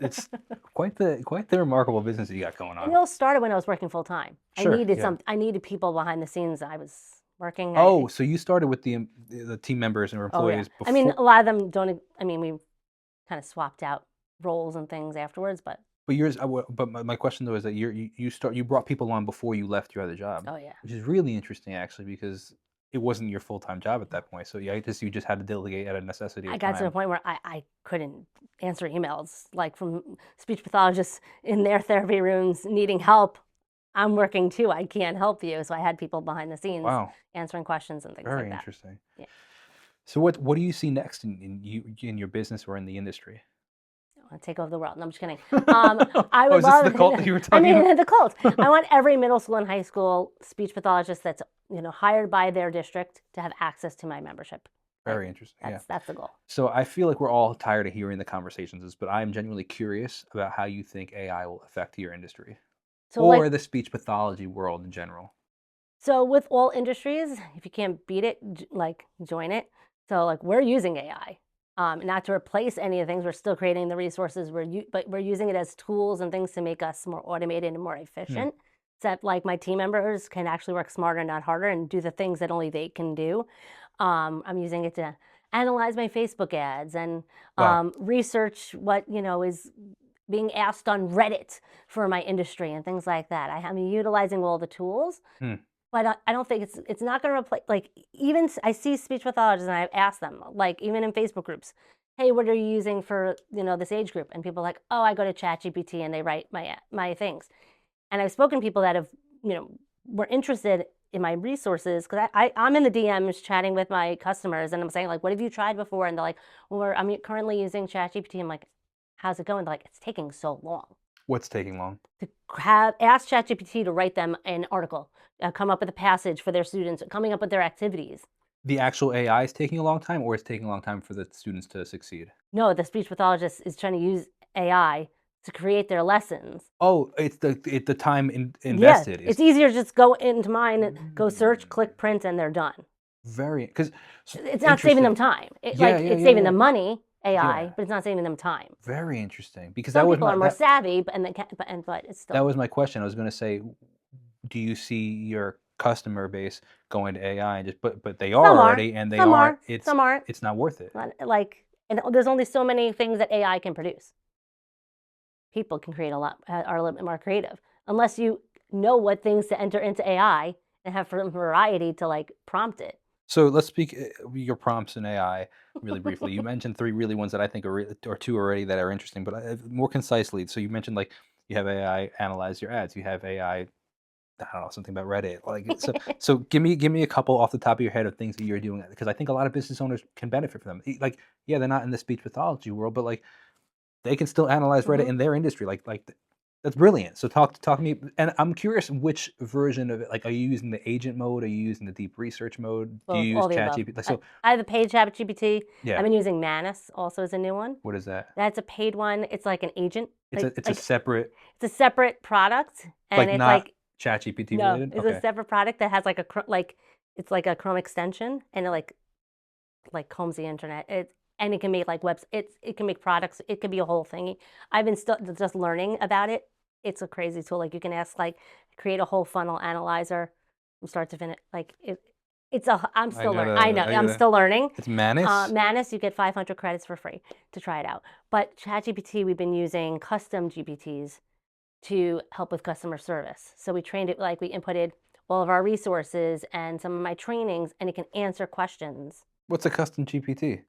Speaker 2: quite the remarkable business that you got going
Speaker 1: And
Speaker 2: on.
Speaker 1: it all started when I was working full time.
Speaker 2: Sure, yeah.
Speaker 1: I needed people behind the scenes. I was working.
Speaker 2: Oh, so you started with the team members or
Speaker 1: Oh yeah.
Speaker 2: employees
Speaker 1: I mean,
Speaker 2: before,
Speaker 1: a lot of them don't. I mean, we kind of swapped out roles and things afterwards, but
Speaker 2: but but my question though is that you brought people on before you left your other job,
Speaker 1: oh yeah.
Speaker 2: which is really interesting actually because it wasn't your full-time job at
Speaker 1: No.
Speaker 2: that point. So yeah, you just had to delegate out of necessity
Speaker 1: I
Speaker 2: of
Speaker 1: got to the
Speaker 2: time.
Speaker 1: point where I couldn't answer emails like from speech pathologists in their therapy rooms needing help. I'm working too. I can't help you. So I had people behind the scenes
Speaker 2: Wow,
Speaker 1: answering questions and things like
Speaker 2: very
Speaker 1: that.
Speaker 2: interesting.
Speaker 1: Yeah.
Speaker 2: So what do you see next in your business or in the industry?
Speaker 1: I wanna take over the world. No, I'm just kidding. I
Speaker 2: Oh,
Speaker 1: would
Speaker 2: is this the
Speaker 1: love,
Speaker 2: cult that you were
Speaker 1: I
Speaker 2: talking
Speaker 1: mean, the cult. I
Speaker 2: about?
Speaker 1: want every middle school and high school speech pathologist that's, hired by their district to have access to my membership. Like
Speaker 2: Very interesting. Yeah.
Speaker 1: that's the goal.
Speaker 2: So I feel like we're all tired of hearing the conversations, but I'm genuinely curious about how you think AI will affect your industry
Speaker 1: So like
Speaker 2: or the speech pathology world in general.
Speaker 1: so with all industries, if you can't beat it, like join it. So like we're using AI. Not to replace any of the things. We're still creating the resources. But we're using it as tools and things to make us more automated and more
Speaker 2: Hmm.
Speaker 1: efficient. So that like my team members can actually work smarter, not harder, and do the things that only they can do. I'm using it to analyze my Facebook ads and
Speaker 2: Wow.
Speaker 1: research what is being asked on Reddit for my industry and things like that. I'm utilizing all the tools,
Speaker 2: Hmm.
Speaker 1: but I don't think it's not going to replace. Like even I see speech pathologists and I've asked them, like even in Facebook groups, hey, what are you using for this age group? And people are like, oh, I go to ChatGPT and they write my things. And I've spoken to people that have were interested in my resources because I'm in the DMs chatting with my customers and I'm saying like, what have you tried before? And they're like, well, I'm currently using ChatGPT. I'm like, how's it going? They're like, it's taking so long
Speaker 2: What's taking long?
Speaker 1: to ask ChatGPT to write them an article, come up with a passage for their students, coming up with their activities.
Speaker 2: The actual AI is taking a long time, or it's taking a long time for the students to succeed?
Speaker 1: No, the speech pathologist is trying to use AI to create their lessons.
Speaker 2: Oh, it's the time
Speaker 1: Yeah,
Speaker 2: invested is
Speaker 1: it's easier to just go into mine and go search,
Speaker 2: mm,
Speaker 1: click print, and they're done.
Speaker 2: very because
Speaker 1: It's not saving them
Speaker 2: interesting.
Speaker 1: time.
Speaker 2: Yeah, yeah,
Speaker 1: It's
Speaker 2: yeah,
Speaker 1: saving
Speaker 2: yeah,
Speaker 1: them money, AI,
Speaker 2: yeah.
Speaker 1: but it's not saving them time.
Speaker 2: Very interesting because
Speaker 1: Some people are more savvy, but it's
Speaker 2: that
Speaker 1: still
Speaker 2: was my question. I was going to say, do you see your customer base going to AI and just but they
Speaker 1: some
Speaker 2: are
Speaker 1: are,
Speaker 2: already and they
Speaker 1: some
Speaker 2: aren't.
Speaker 1: are, some aren't.
Speaker 2: It's not worth it.
Speaker 1: Like, and there's only so many things that AI can produce. people can create a lot, are a little bit more creative, unless you know what things to enter into AI and have some variety to like prompt it.
Speaker 2: So let's speak your prompts in AI really briefly. You mentioned three really ones that I think are or two already that are interesting, but more concisely. So you mentioned like you have AI analyze your ads. You have AI, I don't know, something about Reddit. Like so give me a couple off the top of your head of things that you're doing, because I think a lot of business owners can benefit from them. Like, yeah, they're not in the speech pathology world, but like they can still analyze Reddit
Speaker 1: Mhm.
Speaker 2: in their industry. That's brilliant. So talk to me, and I'm curious which version of it. Like, are you using the agent mode? Are you using the deep research mode? Do you
Speaker 1: Both,
Speaker 2: use
Speaker 1: all the above.
Speaker 2: ChatGPT? Like, so
Speaker 1: I have a paid ChatGPT.
Speaker 2: yeah,
Speaker 1: I've been using Manus also as a new one.
Speaker 2: what is that?
Speaker 1: That's a paid one. It's like an agent.
Speaker 2: It's a separate,
Speaker 1: It's a separate product, and
Speaker 2: like,
Speaker 1: it's
Speaker 2: not
Speaker 1: like
Speaker 2: ChatGPT
Speaker 1: no,
Speaker 2: related.
Speaker 1: it's a
Speaker 2: Okay,
Speaker 1: separate product that has like like it's like a Chrome extension, and it like combs the internet. And it can make like webs. It can make products. It could be a whole thing. I've been still just learning about it. It's a crazy tool. Like you can ask like create a whole funnel analyzer from start to finish. Like it's a. I'm
Speaker 2: I
Speaker 1: still learning. I
Speaker 2: gotta,
Speaker 1: know.
Speaker 2: I
Speaker 1: I'm
Speaker 2: gotta.
Speaker 1: still learning.
Speaker 2: It's Manus.
Speaker 1: Manus, you get 500 credits for free to try it out. But ChatGPT, we've been using custom GPTs to help with customer service. So we trained it like we inputted all of our resources and some of my trainings, and it can answer questions.
Speaker 2: What's a custom GPT?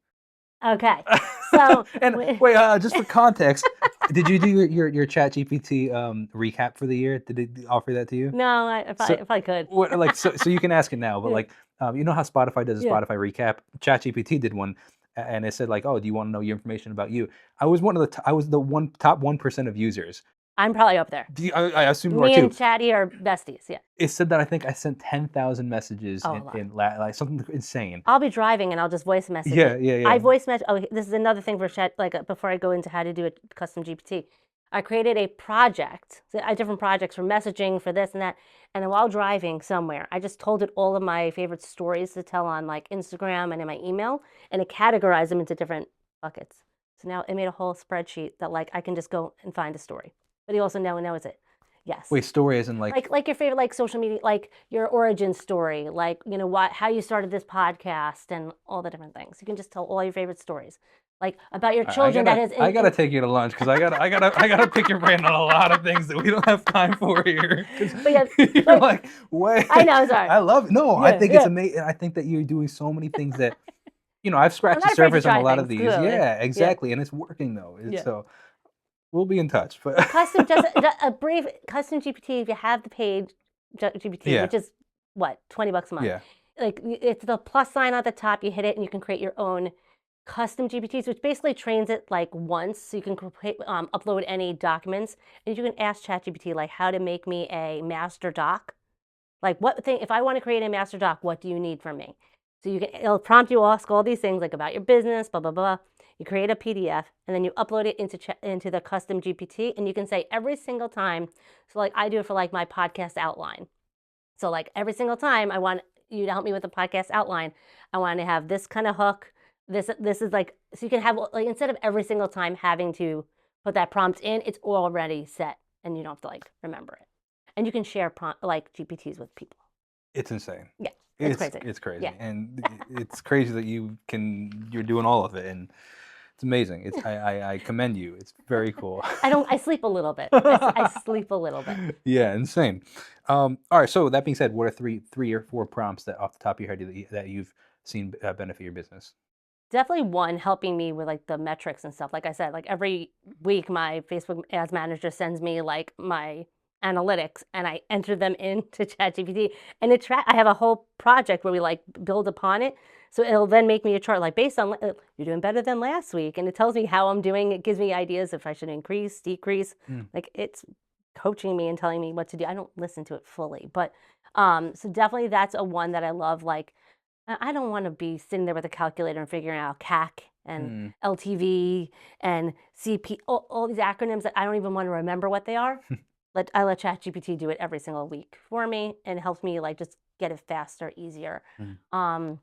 Speaker 1: Okay, so
Speaker 2: And wait, just for context, did you do your Chat GPT recap for the year? Did it offer that to you?
Speaker 1: no,
Speaker 2: So
Speaker 1: if I could.
Speaker 2: what, like, so you can ask it now, but
Speaker 1: Yeah,
Speaker 2: like, you know how Spotify does a
Speaker 1: yeah.
Speaker 2: Spotify recap? ChatGPT did one, and it said like, "Oh, do you want to know your information about you?" I was one of the I was the top 1% of users.
Speaker 1: I'm probably up there.
Speaker 2: I assume you are
Speaker 1: Me and
Speaker 2: too.
Speaker 1: Chatty are besties. Yeah.
Speaker 2: It said that I think I sent 10,000 messages
Speaker 1: Oh, a lot.
Speaker 2: like something insane.
Speaker 1: I'll be driving and I'll just voice message
Speaker 2: Yeah,
Speaker 1: it.
Speaker 2: yeah,
Speaker 1: I
Speaker 2: yeah.
Speaker 1: voice message. Oh, this is another thing for chat. Like before I go into how to do a custom GPT, I created a project, so I different projects for messaging for this and that. And then while driving somewhere, I just told it all of my favorite stories to tell on like Instagram and in my email, and it categorized them into different buckets. So now it made a whole spreadsheet that like I can just go and find a story. But he also now knows it. Yes.
Speaker 2: Wait, story isn't like
Speaker 1: Like your favorite like social media, like your origin story, like you know what how you started this podcast and all the different things. You can just tell all your favorite stories, like about your children that is
Speaker 2: I gotta take you to lunch because I gotta pick your brain on a lot of things that we don't have time for here. Because
Speaker 1: but yeah,
Speaker 2: you're
Speaker 1: but
Speaker 2: like, wait,
Speaker 1: I know, sorry.
Speaker 2: I love it. No, I
Speaker 1: Yeah,
Speaker 2: think it's
Speaker 1: yeah.
Speaker 2: amazing. I think that you're doing so many things that, I've
Speaker 1: I'm
Speaker 2: scratched the
Speaker 1: not afraid to
Speaker 2: surface on a
Speaker 1: try
Speaker 2: lot of
Speaker 1: things,
Speaker 2: these.
Speaker 1: clearly.
Speaker 2: Yeah,
Speaker 1: Yeah,
Speaker 2: exactly, and it's working though.
Speaker 1: yeah.
Speaker 2: So we'll be in touch. But
Speaker 1: But custom, just a brief custom GPT, if you have the paid GPT,
Speaker 2: yeah,
Speaker 1: which is what, $20 a month.
Speaker 2: yeah,
Speaker 1: Like it's the plus sign at the top, you hit it and you can create your own custom GPTs, which basically trains it like once, so you can upload any documents, and you can ask ChatGPT like how to make me a master doc. Like what thing, if I want to create a master doc, what do you need from me? So it'll prompt you, ask all these things like about your business, blah, blah, blah. You create a PDF and then you upload it into the custom GPT, and you can say every single time. So like I do it for like my podcast outline. So like every single time I want you to help me with the podcast outline, I want to have this kind of hook. This is like, so you can have like, instead of every single time having to put that prompt in, it's already set and you don't have to like remember it. And you can share like GPTs with people.
Speaker 2: it's insane.
Speaker 1: Yeah, it's crazy.
Speaker 2: It's crazy,
Speaker 1: Yeah.
Speaker 2: and it's crazy that you're doing all of it, and it's amazing. I commend you. It's very cool.
Speaker 1: I sleep a little bit. I sleep a little bit.
Speaker 2: Yeah, insane. All right. So that being said, what are three or four prompts that off the top of your head that you've seen benefit your business?
Speaker 1: Definitely one helping me with like the metrics and stuff. Like I said, like every week my Facebook ads manager sends me like my analytics and I enter them into ChatGPT and I have a whole project where we like build upon it. So it'll then make me a chart like based on you're doing better than last week, and it tells me how I'm doing. It gives me ideas if I should increase, decrease.
Speaker 2: Mm.
Speaker 1: Like it's coaching me and telling me what to do. I don't listen to it fully, but so definitely that's a one that I love. Like I don't want to be sitting there with a calculator and figuring out CAC and
Speaker 2: Mm.
Speaker 1: LTV and CP, all these acronyms that I don't even want to remember what they are. I let ChatGPT do it every single week for me, and it helps me like just get it faster, easier.
Speaker 2: Mm.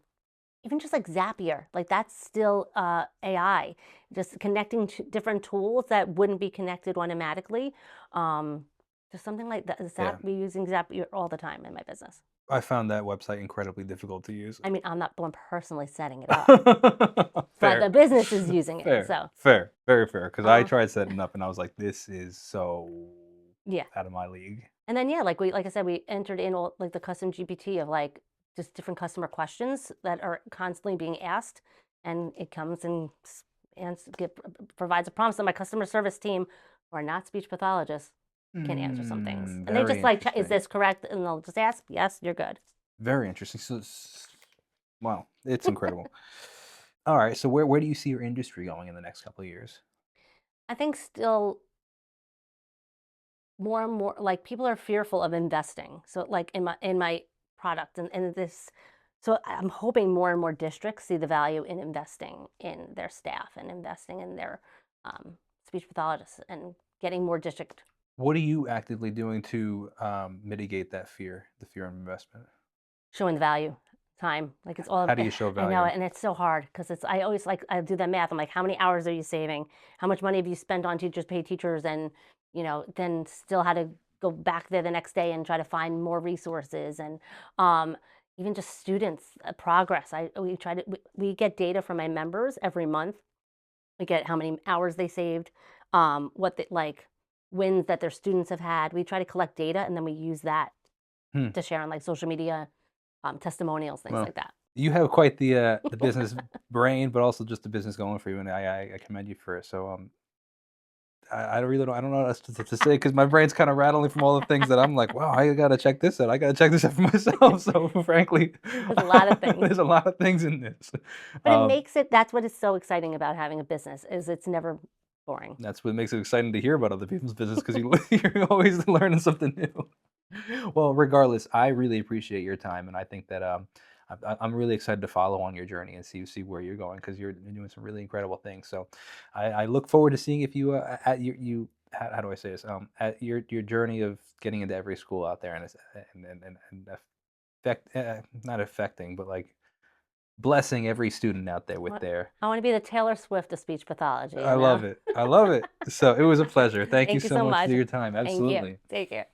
Speaker 1: Even just like Zapier, like that's still AI, just connecting to different tools that wouldn't be connected automatically. Just something like that.
Speaker 2: Yeah.
Speaker 1: We're using Zapier all the time in my business.
Speaker 2: I found that website incredibly difficult to use.
Speaker 1: I mean, I'm not the one personally setting it up, but the
Speaker 2: Fair.
Speaker 1: business is using it.
Speaker 2: Fair.
Speaker 1: So,
Speaker 2: Fair. Very fair. Because I
Speaker 1: um,
Speaker 2: tried setting up and I was like, this is so
Speaker 1: yeah.
Speaker 2: out of my league.
Speaker 1: And then yeah, like I said, we entered in all like the custom GPT of like just different customer questions that are constantly being asked, and it comes and provides a prompt. So my customer service team, who are not speech pathologists, can answer some things, and they
Speaker 2: Very
Speaker 1: just like, is
Speaker 2: interesting.
Speaker 1: this correct? And they'll just ask, yes, you're good.
Speaker 2: Very interesting. So, wow, it's incredible. All right. So, where do you see your industry going in the next couple of years?
Speaker 1: I think still more and more like people are fearful of investing. So like in my product and this, so I'm hoping more and more districts see the value in investing in their staff and investing in their speech pathologists and getting more district.
Speaker 2: What are you actively doing to mitigate that fear, the fear of investment?
Speaker 1: Showing the value time, like it's all
Speaker 2: How do you show
Speaker 1: I know
Speaker 2: value?
Speaker 1: it, and it's so hard because it's I always like I do that math. I'm like, how many hours are you saving? How much money have you spent on teachers, pay teachers, and then still had to go back there the next day and try to find more resources and um, even just students progress. We get data from my members every month. We get how many hours they saved, what the like wins that their students have had. We try to collect data and then we use that
Speaker 2: Hmm.
Speaker 1: to share on like social media, testimonials, things
Speaker 2: Well,
Speaker 1: like that.
Speaker 2: you have quite the business brain, but also just the business going for you, and I commend you for it. So I don't really don't I don't know what else to say because my brain's kind of rattling from all the things that I'm like, wow, I gotta check this out. I gotta check this out for myself. So frankly,
Speaker 1: There's a lot of things,
Speaker 2: there's a lot of things in this.
Speaker 1: but it
Speaker 2: Um,
Speaker 1: makes it. That's what is so exciting about having a business is it's never boring.
Speaker 2: that's what makes it exciting to hear about other people's business because you're always learning something new. Well, regardless, I really appreciate your time, and I think that I'm really excited to follow on your journey and see where you're going because you're doing some really incredible things. So I look forward to seeing if you at how do I say this at your journey of getting into every school out there and and affect not affecting but like blessing every student out there with
Speaker 1: What-
Speaker 2: their.
Speaker 1: I want to be the Taylor Swift of speech pathology.
Speaker 2: I love it. I love it. So it was a pleasure. Thank you
Speaker 1: Thank you
Speaker 2: so
Speaker 1: so
Speaker 2: much for
Speaker 1: much.
Speaker 2: your time.
Speaker 1: Thank you.
Speaker 2: Absolutely.
Speaker 1: Take care.